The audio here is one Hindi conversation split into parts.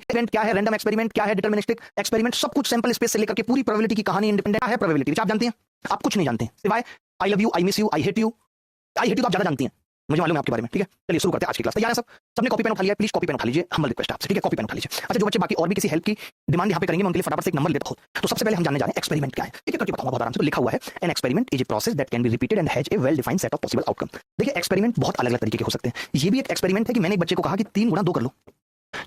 एक्सपेरिमेंट क्या है, रैंडम एक्सपेरिमेंट क्या है, डिटरमिनिस्टिक एक्सपेरिमेंट, सब कुछ सैंपल स्पेस से लेकर के पूरी प्रोबेबिलिटी की कहानी इंडिपेंडेंट है। प्रोबेबिलिटी आप जानते हैं, आप कुछ नहीं जानते हैं सिवाय I love you, I miss you, I hate you. I hate you तो आप ज्यादा जानती हैं, मुझे मालूम है आपके बारे में, ठीक है। चलिए शुरू करते हैं आज की क्लास। तैयार है सब? सबने कॉपी पेन उठा लिया? प्लीज कॉपी पेन उठा लीजिए, हम्बल रिक्वेस्ट आपसे, ठीक है। कॉपी पेन उठा लीजिए। अच्छा, जो बच्चे बाकी और भी किसी हेल्प की डिमांड यहाँ पे करेंगे, मैं उनके लिए फटाफट से एक नंबर लेता हूँ। तो सबसे पहले हम जानने जा रहे हैं एक्सपेरिमेंट क्या है, ठीक है, करके बताऊंगा बहुत आराम से। तो लिखा हुआ है an experiment is a process that can be repeated and has a well defined set of possible outcome. देखिए एक्सपेरिमेंट बहुत अलग अलग तरीके के हो सकते हैं। ये भी एक एक्सपेरिमेंट है कि मैंने एक बच्चे को कहा कि 3 गुणा 2 कर लो,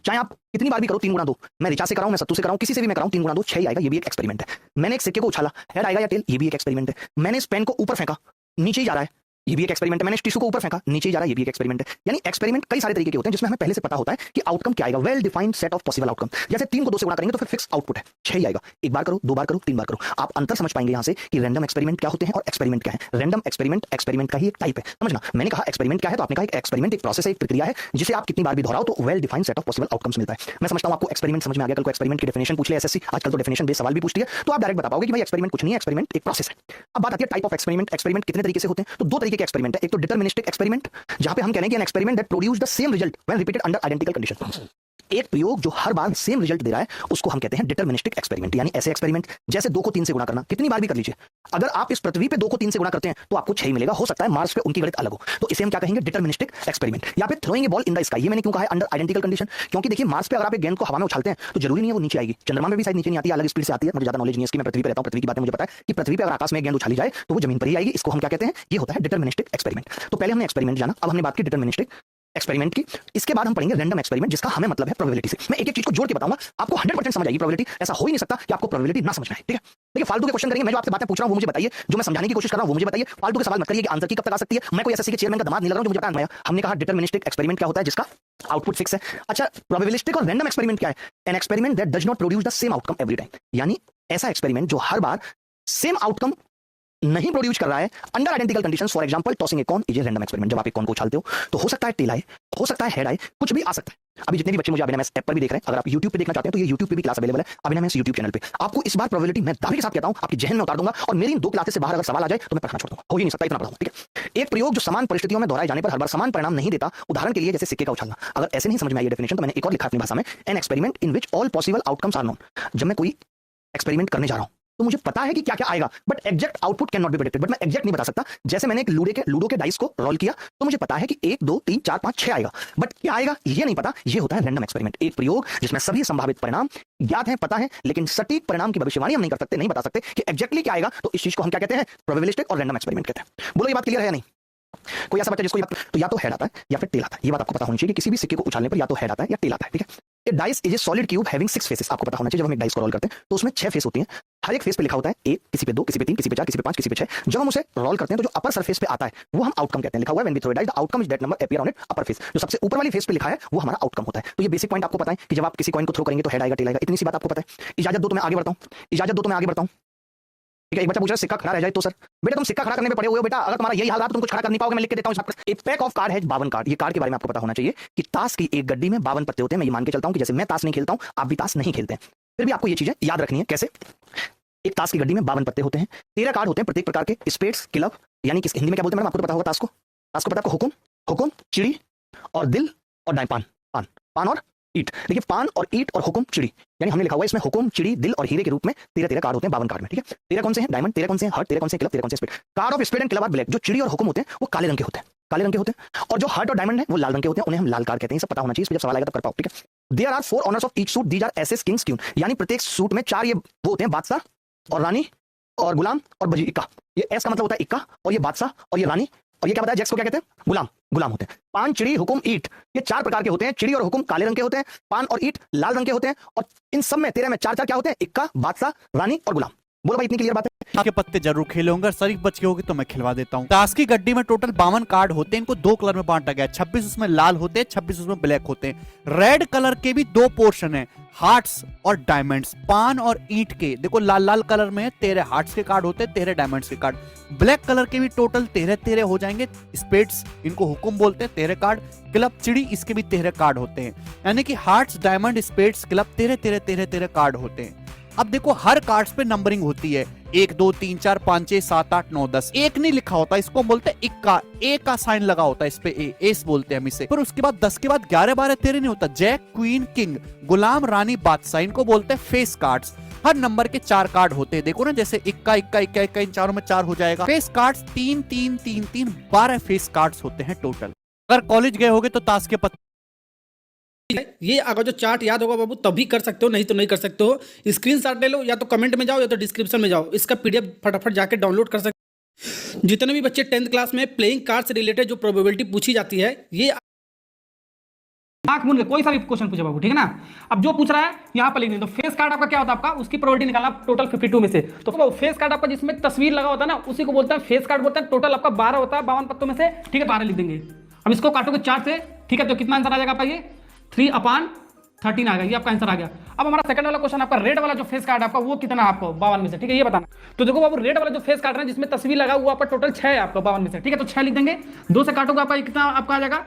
चाहे आप कितनी बार भी करो 3 गुणा 2। मैं रिचा से कराऊं, मैं सत्तू से कराऊं, किसी से भी मैं कराऊं, 3 गुणा 2 6 आएगा। ये भी एक एक्सपेरिमेंट है। मैंने एक सिक्के को उछाला, हेड आएगा या टेल, ये भी एक एक्सपेरिमेंट है। मैंने इस पेन को ऊपर फेंका, नीचे ही जा रहा है, ये भी एक एक्सपेरिमेंट है। मैंने टिश्यू को ऊपर फेंका, नीचे ही जा रहा है, ये भी एक एक्सपेरिमेंट है। यानी एक्सपेरिमेंट कई सारे तरीके के होते हैं जिसमें हमें पहले से पता होता है कि आउटकम क्या आएगा, well defined set of possible outcome. जैसे 3 को 2 से गुणा करेंगे तो फिर फिक्स आउटपुट है, 6 ही आएगा। एक बार करो, 2 बार करो, 3 बार करो, आप अंतर समझ पाएंगे यहां से कि रैंडम एक्सपेरिमेंट क्या होते हैं और एक्सपेरिमेंट क्या है। रैंडम एक्सपेरिमेंट एक्सपेरिमेंट का ही एक टाइप है, समझना। मैंने कहा एक्सपेरिमेंट क्या है, तो आपने कहा एक एक्सपेरिमेंट एक प्रोसेस है, एक प्रक्रिया है जिसे आप कितनी बार भी दोहराओ तो well defined set of possible outcomes मिलता है। मैं समझता हूं आपको एक्सपेरिमेंट समझ में आ गया। कल को एक्सपेरिमेंट की डेफिनेशन पूछ ले एसएससी, आजकल तो डेफिनेशन बेस्ड सवाल भी पूछती है, तो आप डायरेक्ट बता पाओगे कि भाई एक्सपेरिमेंट कुछ नहीं है, एक्सपेरिमेंट एक प्रोसेस है। अब बात आती है टाइप ऑफ एक्सपेरिमेंट। एक्सपेरिमेंट कितने तरीके से होते हैं? तो 2 तरीके के एक्सपेरिमेंट है। एक तो डिटरमिनिस्टिक एक्सपेरिमेंट, जहां पे हम कह रहे हैं कि N experiment that produce the same result when repeated under identical condition. एक प्रयोग जो हर बार सेम रिजल्ट दे रहा है उसको हम कहते हैं डिटरमिनिस्टिक एक्सपेरिमेंट। यानी ऐसे एक्सपेरिमेंट जैसे 2 को 3 से गुणा करना, कितनी बार भी कर लीजिए, अगर आप इस पृथ्वी पे 2 को 3 से गुणा करते हैं तो आपको 6 ही मिलेगा। हो सकता है मार्स पे उनकी गणित अलग हो, तो इसे हम क्या कहेंगे, डिटरमिनिस्टिक एक्सपेरिमेंट। या फिर throwing A ball in the sky, ये मैंने क्यों कहा है अंडर आइडेंटिकल कंडीशन, क्योंकि देखिए मार्स पे अगर आप एक गेंद को हवा में उछालते हैं तो जरूरी नहीं है वो नीचे आएगी। चंद्रमा में भी शायद नीचे नहीं आती है, अलग स्पीड से आती है। मुझे ज्यादा नॉलेज नहीं है इसकी, मैं पृथ्वी पे रहता हूं, पृथ्वी की बातें मुझे पता है कि पृथ्वी पे अगर आकाश में गेंद उछाली जाए तो वो जमीन पर ही आएगी। इसको हम क्या कहते हैं, ये होता है डिटरमिनिस्टिक एक्सपेरिमेंट। तो पहले हमने एक्सपेरिमेंट जाना, अब हमने बात की डिटरमिनिस्टिक एक्सपेरिमेंट की। इसके बाद हम पढ़ेंगे रैंडम एक्सपेरिमेंट, जिसका हमें मतलब है प्रोबेबिलिटी से। मैं एक एक चीज को जोड़ के बताऊंगा, आपको 100% समझ आएगी प्रोबेबिलिटी। ऐसा हो ही नहीं सकता कि आपको प्रोबेबिलिटी ना समझ में आए, ठीक है। देखिए फालतू के क्वेश्चन करेंगे, मैं जो आपसे बातें पूछ रहा हूं वो मुझे बताइए, जो मैं समझाने की कोशिश कर रहा हूं वो मुझे बताइए। फालतू के सवाल मत करिए कि आंसर की कब तक आ सकती है। मैं कोई एसएससी के चेयरमैन का दामाद नहीं लग रहा हूं जो मुझे पता है। हमने कहा डिटरमिनिस्टिक एक्सपेरिमेंट क्या होता है, जिसका आउटपुट फिक्स है। अच्छा, प्रोबेबिलिस्टिक और रैंडम एक्सपेरिमेंट क्या है? An experiment that does not produce the same outcome every time, यानी ऐसा एक्सपेरिमेंट जो हर बार सेम आउटकम नहीं प्रोड्यूस कर रहा है under identical conditions. For example tossing a coin is a random experiment. जब आप एक कॉर्न को उछालते हो तो हो सकता है टेल आए, हो सकता है हेड आए, कुछ भी आ सकता है। अभी जितने भी बच्चे मुझे अभिनव ऐप पर भी देख रहे हैं, अगर आप YouTube पे देखना चाहते हैं तो ये YouTube पे भी क्लास अवेलेबल है, अभिनव YouTube चैनल पे। आपको इस बार प्रोबेबिलिटी मैं दावे के साथ कहता हूं आपकी जहन में उतार दूंगा, और मेरी इन 2 क्लासेस से बाहर अगर सवाल आ जाए तो मैं पढ़ना छोड़ दूंगा। हो ही नहीं सकता, इतना पढ़ाऊंगा, ठीक है। एक प्रयोग जो समान परिस्थितियों में दोहराए जाने पर हर बार समान परिणाम नहीं देता, उदाहरण के लिए जैसे सिक्के का उछालना। अगर ऐसे नहीं समझ में आई ये डेफिनेशन तो मैंने एक और लिखा अपनी भाषा में, an experiment in which all possible outcomes are known. जब मैं कोई एक्सपेरिमेंट करने जा रहा हूं तो मुझे पता है कि क्या क्या आएगा, but exact output can not be predicted. But मैं एग्जैक्ट नहीं बता सकता। जैसे मैंने एक लूडो के डाइस को रोल किया तो मुझे पता है कि 1 2 3 4 5 6 आएगा, बट क्या आएगा ये नहीं पता। ये होता है रैंडम एक्सपेरिमेंट, एक प्रयोग जिसमें सभी संभावित परिणाम ज्ञात हैं, पता है, लेकिन सटीक परिणाम की भविष्यवाणी हम नहीं कर सकते, नहीं बता सकते कि एग्जैक्टली क्या आएगा। तो इस चीज को हम क्या कहते हैं, प्रोबेबिलिस्टिक और रैंडम एक्सपेरिमेंट कहते हैं। बोलो ये बात क्लियर है या नहीं? कोई ऐसा बच्चा जिसको तो या तो हेड आता है या फिर टेल आता है। ये बात आपको पता होनी चाहिए कि किसी भी सिक्के को उछालने पर या तो हेड आता है या टेल आता है, ठीक है। A dice is a solid cube having 6 faces. आपको पता होना चाहिए जब हम एक डाइस को रोल करते हैं तो उसमें 6 फेस होती हैं। हर एक फेस पे लिखा होता है 1, किसी पे 2, किसी पे 3, किसी पे 4, किसी पे 5, किसी पे 6। जब हम उसे रोल करते हैं तो जो अपर सरफेस पे आता है वो हम आउटकम कहते हैं। लिखा हुआ है when we throw a dice the outcome is that number appear on it upper face. जो सबसे ऊपर वाली फेस पे लिखा है वो हमारा आउटकम होता है। तो ये बेसिक पॉइंट आपको पता है कि जब आप किसी कॉइन को थ्रो करेंगे तो हेड आएगा, टेल आएगा, इतनी सी बात आपको पता है। इजाजत दो तो मैं आगे बढ़ता हूं, इजाजत दो तो मैं आगे बढ़ता हूं, ठीक है। एक बच्चा पूछ रहा है सिक्का खड़ा रह जाए तो सर, बेटा तुम सिक्का खड़ा करने में पड़े हुए हो बेटा, अगर तुम्हारा यही हाल रहा तो तुम कुछ खड़ा कर नहीं पाओगे। मैं लिख के देता हूं। ए पैक ऑफ कार्ड है 52 कार्ड। ये कार्ड के बारे में आपको पता होना चाहिए कि ताश की एक गड्डी में 52 पत्ते होते हैं। मैं ये मान के चलता हूं कि जैसे मैं ताश नहीं खेलता हूं आप भी ताश नहीं खेलते हैं, फिर भी आपको ये चीजें याद रखनी है। कैसे? एक ताश की गड्डी में 52 पत्ते होते हैं, 13 कार्ड होते हैं प्रत्येक प्रकार के, स्पेड्स, क्लब, यानी कि हिंदी में क्या बोलते हैं मैडम आपको तो पता होगा। ताश को पता है आपको, हुकुम, हुकुम, चिड़ी और दिल और पान, पान, पान और ईट। देखिए पान और ईट और हुकुम चिड़ी, यानी हमने लिखा हुआ है इसमें हुकुम, चिड़ी, दिल और हीरे के रूप में 13 कार्ड होते हैं 52 कार्ड में, ठीक है। 13 कौन से हैं? डायमंड। 13 कौन से हैं? हार्ट। 13 कौन से हैं? क्लब। 13 कौन से spade. Card of spade and club are black. जो चिड़ी और हुकुम होते हैं वो काले रंग के होते हैं, काले रंग के होते हैं। और जो हार्ट और डायमंड है वो लाल रंग के होते हैं, उन्हें हम लाल कार्ड कहते हैं। सब पता होना चाहिए, इस पे जब सवाल आएगा तब कर पाओ, ठीक है। There are 4 honours of each suit, these are aces, kings, queen. यानी प्रत्येक सूट में 4 ये वो होते हैं, बादशाह और रानी और गुलाम और बजी, इक्का। ये एस का मतलब होता है इक्का, और ये बादशाह और ये रानी, और ये क्या बताया जैक्स को क्या कहते हैं? गुलाम, गुलाम होते हैं। पान, चिड़ी, हुकुम, ईट, ये 4 प्रकार के होते हैं। चिड़ी और हुकुम काले रंग के होते हैं, पान और ईट लाल रंग के होते हैं, और इन सब में 13 में 4 क्या होते हैं? इक्का, बादशाह, रानी और गुलाम। बोलो भाई इतनी क्लियर बात है? के पत्ते जरूर खेले होंगे, शरीफ बच के होगी तो मैं खिलवा देता हूँ। ताश की गड्डी में टोटल 52 कार्ड होते हैं, इनको 2 कलर में बांटा गया है। 26 उसमें लाल होते हैं, 26 उसमें ब्लैक होते हैं। रेड कलर के भी 2 पोर्शन है, हार्ट्स और डायमंड्स। पान और ईंट के देखो लाल लाल कलर में 13 हार्ट्स के कार्ड होते हैं, 13 डायमंड्स के कार्ड। ब्लैक कलर के भी टोटल 13 हो जाएंगे। स्पेड्स, इनको हुकुम बोलते हैं, 13 कार्ड। क्लब, चिड़ी, इसके भी 13 कार्ड होते हैं। यानी कि hearts, diamond, spades, club 13 card होते हैं। अब देखो हर कार्ड्स पे नंबरिंग होती है। 1 2 3 4 5 6 7 8 9 10 एक नहीं लिखा होता, इसको बोलते हैं इक्का, ए का साइन लगा होता है इस पे, एस बोलते हैं हम इसे। फिर उसके बाद 10 के बाद 11 12 13 नहीं होता, जैक क्वीन किंग गुलाम रानी बादशाह, इनको बोलते हैं फेस कार्ड्स। हर नंबर के 4 कार्ड होते हैं, देखो ना, जैसे इक्का इक्का इक्का इक्का, इन चारों में 4 हो जाएगा। फेस कार्ड्स 3 3 3 3 12 फेस कार्ड्स होते हैं टोटल। अगर कॉलेज गए होगे तो ताश के पत्ते, ये अगर जो चार्ट याद होगा बाबू तभी कर सकते हो, नहीं तो नहीं कर सकते हो। स्क्रीनशॉट ले लो, या तो कमेंट में जाओ या तो डिस्क्रिप्शन में जाओ, इसका पीडीएफ फटाफट जाके डाउनलोड कर सकते हो। जितने भी बच्चे 10th क्लास में प्लेइंग कार्ड से रिलेटेड जो प्रोबेबिलिटी पूछी जाती है, ये आंख मूंद के कोई सा भी क्वेश्चन पूछे बाबू, ठीक है ना। अब जो पूछ रहा है यहाँ पर लिख दें। तो फेस कार्ड आपका क्या होता है, आपका उसकी प्रोबेबिलिटी निकालना टोटल 52 में से। तो बाबू फेस कार्ड आपका जिसमें तस्वीर लगा होता है ना, उसी को बोलते हैं फेस कार्ड बोलते हैं। टोटल आपका 12 होता है 52 पत्तों में से, ठीक है, 12 लिख देंगे। अब इसको काटोगे 4 से, ठीक है, तो कितना आंसर आ जाएगा आपका, ये 3/13 आ गया, ये आपका आंसर आ गया। अब हमारा सेकंड वाला क्वेश्चन, आपका रेड वाला जो फेस कार्ड आपका वो कितना है आपको 52 में से, ठीक है, ये बताना। तो देखो बाबू रेड वाला जो फेस कार्ड है जिसमें तस्वीर लगा हुआ आपका टोटल 6 है आपका 52 में से, ठीक है, तो 6 लिख देंगे। 2 से काटोगे आपका कितना आपका आ जाएगा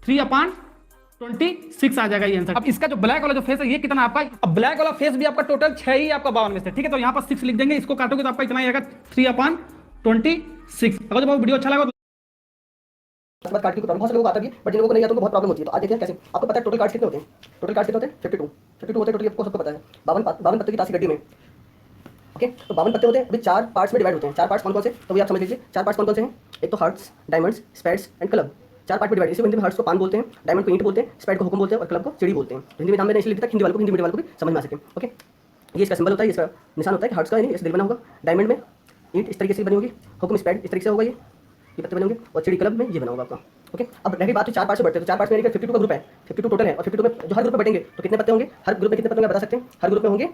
3/26 आ जाएगा ये आंसर। अब इसका जो ब्लैक वाला जो फेस है ये कितना आपका, अब ब्लैक वाला फेस भी आपका टोटल 6 ही आपका 52 में से, ठीक है, तो यहाँ पर 6 लिख देंगे। इसको काटोगे तो आपका इतना आएगा 3/26। अगर जो वीडियो अच्छा लगा उसके बाद कार्ड की प्रॉब्लम बहुत से लोगों को आता है, बट जिन लोगों को नहीं आता उनको बहुत प्रॉब्लम होती है। तो आज देखते हैं कैसे। आपको पता है टोटल कार्ड्स कितने होते हैं? टोटल कार्ड्स कितने होते हैं? 52 होते हैं टोटल, आपको सबको पता है। 52 पत्ते की ताश की गड्डी में, ओके, तो 52 पत्ते होते हैं। अभी 4 पार्ट्स में डिवाइड होते हैं। 4 पार्ट्स कौन कौन से, तो भी आप समझ लीजिए 4 पार्ट्स कौन कौन से हैं। एक तो hearts, diamonds, spades and club, 4 part में डिवाइड। इसी हिंदी में हार्ट्स को पान बोलते हैं, डायमंड को ईंट बोलते हैं, स्पैड को हुक्म बोलते हैं और क्लब को चिड़ी बोलते हैं। तो हिंदी में नाम मैंने इसलिए लिखा हिंदी वालों को, हिंदी मीडियम वालों को भी समझ में आ सके। ओके, ये इसका सिंबल होता है, इसका निशान होता है कि हार्ट्स का, इस दिल बना होगा। डायमंड में ईंट इस तरीके से बनी होगी, हुक्म स्पैड इस तरीके से होगा, ये पत्ते बने होंगे, और चिड़ी क्लब में ये बना होगा आपका। ओके, अब रही बात तो 4 पार्ट से बढ़ते हैं। तो 4 पार्ट में 52 का ग्रुप है, 52 टोटल है, और 52 में जो हर ग्रुप में बटेंगे तो कितने पत्ते होंगे, हर ग्रुप में कितने पत्ते होंगे बता सकते हैं। हर ग्रुप में होंगे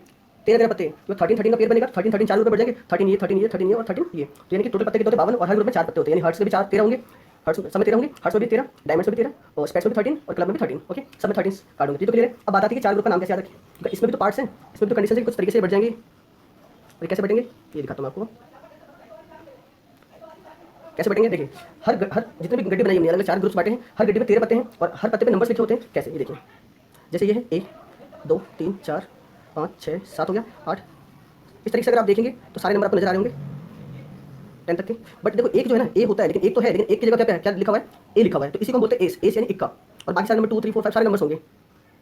13 पत्ते, तो 13 का पेयर बनेगा। 13 4 ग्रुप में बढ़ जाएंगे, 13 ये 13 ये 13 ये और 13 ये, तो यानी कि टोटल पत्ते कितने होते हैं 52, और हर ग्रुप में 4 पत्ते होते हैं। यानी हर्ट्स के भी 13 होंगे, हर्ट्स सब में 13 होंगे, हर्ट्स में भी 13, डायमंड्स में भी 13, और स्पैड्स में भी 13 और क्लब में भी 13। ओके, सब में 13 कार्ड होंगे। तो क्लियर है। अब बात आती है कि 4 ग्रुप का नाम कैसे याद रखें, क्योंकि इसमें भी तो पार्ट्स हैं, इसमें भी तो कंडीशन है, कुछ तरीके से बढ़ जाएंगे। और कैसे बढ़ेंगे ये दिखाता हूँ आपको, कैसे बैठेंगे। देखिए हर जितने भी गड्डी बनाई हमने, अलग 4 ग्रुप्स बांटे हैं, हर गड्डी में 13 पत्ते हैं और हर पत्ते पे नंबर्स लिखे होते हैं। कैसे, ये देखिए, जैसे ये है 1 2 3 4 5 6 7 हो गया 8, इस तरीके से अगर आप देखेंगे तो सारे नंबर आपको नजर आ रहे होंगे 10 तक के। बट देखो एक जो है ना, ए होता है, लेकिन एक तो है, लेकिन एक की जगह क्या लिखा हुआ है, ए लिखा हुआ है, तो इसी को हम बोलते हैं एस, एस यानी इक्का, और बाकी सारे नंबर 2 3 4 5 सारे नंबर्स होंगे।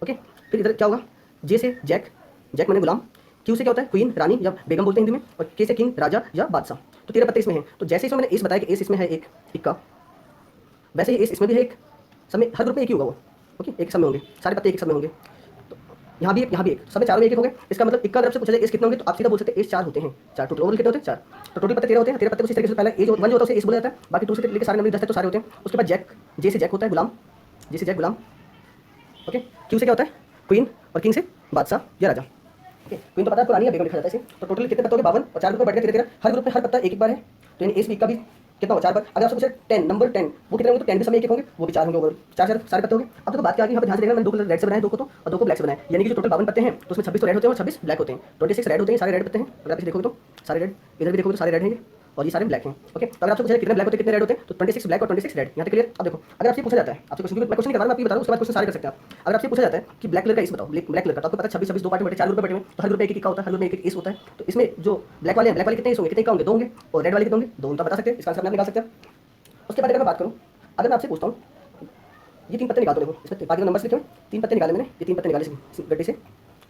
ओके, फिर इधर क्या होगा, जे से जैक, जैक मैंने गुलाम, क्यू से क्या होता है क्वीन रानी या बेगम बोलते हैं हिंदी में, और के से किंग राजा या बादशाह। तो 13 पत्ते इसमें हैं। तो जैसे इसमें मैंने एस बताया कि एस इसमें है एक इक्का, वैसे ही एस इसमें भी है एक, सब में हर ग्रुप में एक ही होगा वो। ओके, एक सब में होंगे, सारे पत्ते एक सब में होंगे। तो यहाँ भी एक, यहाँ भी एक, सब में चारों में एक होंगे। इसका मतलब इक्का अगर से पूछा जाए एस कितने होंगे, तो आप सीधा बोल सकते हैं एस 4 होते हैं। 4 टोटल ओवरऑल कितने होते हैं 4, तो टोटल पत्ते 13 होते हैं। 13 पत्ते को इस तरीके से पहले एज 1 जो होता है उसे एस बोला जाता है, बाकी 2 से लेकर सारे नंबर 10 तक तो सारे होते हैं। उसके बाद जैक, जे से जैक होता है गुलाम, जे से जैक गुलाम। ओके, क्यू से क्या होता है क्वीन, और किंग से बादशाह या राजा। क्वीन तो पता है पुरानी है, बेगम लिखा जाता है इसे। तो टोटल कितने पत्ते हो गए 52, और 4 ग्रुप में बैठ गए 13, हर ग्रुप में हर पत्ता एक बार है, तो यानी एस वीक का भी कितना होगा 4 बार। अगर आपसे पूछे 10 नंबर 10 वो कितने होंगे, तो 10 भी समय एक होंगे, वो भी 4 होंगे, ओवरऑल 4 सारे पत्ते होंगे। अब देखो बात क्या आ गई, यहाँ पे ध्यान से देखना, मैंने 2 कलर रेड से बनाए, 2 को तो और 2 को ब्लैक से बनाए, यानी कि जो टोटल 52 पत्ते हैं तो उसमें 26 तो रेड होते हैं और 26 ब्लैक होते हैं। 26 रेड होते हैं, सारे रेड पत्ते हैं। अगर आप इसे देखोगे तो सारे रेड, इधर भी देखोगे तो सारे रेड हैं, और ये सारे ब्लैक हैं। ओके, तो अगर आपसे पूछा कितने ब्लैक होते हैं कितने रेड होते हैं, तो 26 ब्लैक और 26 रेड। यहाँ तक क्लियर। अब देखो अगर आपसे पूछा जाता है, आपसे क्वेश्चन, मैं क्वेश्चन के बारे में आपको बता दूं, उसके बाद क्वेश्चन सारे कर सकते हैं आप। अगर आपसे पूछा जाता है कि ब्लैक कलर का इस बताओ, ब्लैक कलर का, तो आपको पता है 26 26 2 पार्ट में बटे 4 ग्रुप में बटे हुए, तो हर ग्रुप में एक एक का होता है, हर ग्रुप में एक इस होता है। तो इसमें जो ब्लैक वाले हैं, ब्लैक वाले कितने इस होंगे, कितने का होंगे, 2 होंगे, और रेड वाले कितने होंगे, 2 होंगे। तो बता सकते हैं, इसका आंसर आप निकाल सकते हैं। उसके बाद अगर मैं बात करूँ, अगर मैं आपसे पूछता हूँ ये 3 पत्ते निकाल दो, देखो इसमें बाकी नंबर्स लिखे हुए, 3 पत्ते निकाले मैंने, ये 3 पत्ते निकाले इस गड्डी से,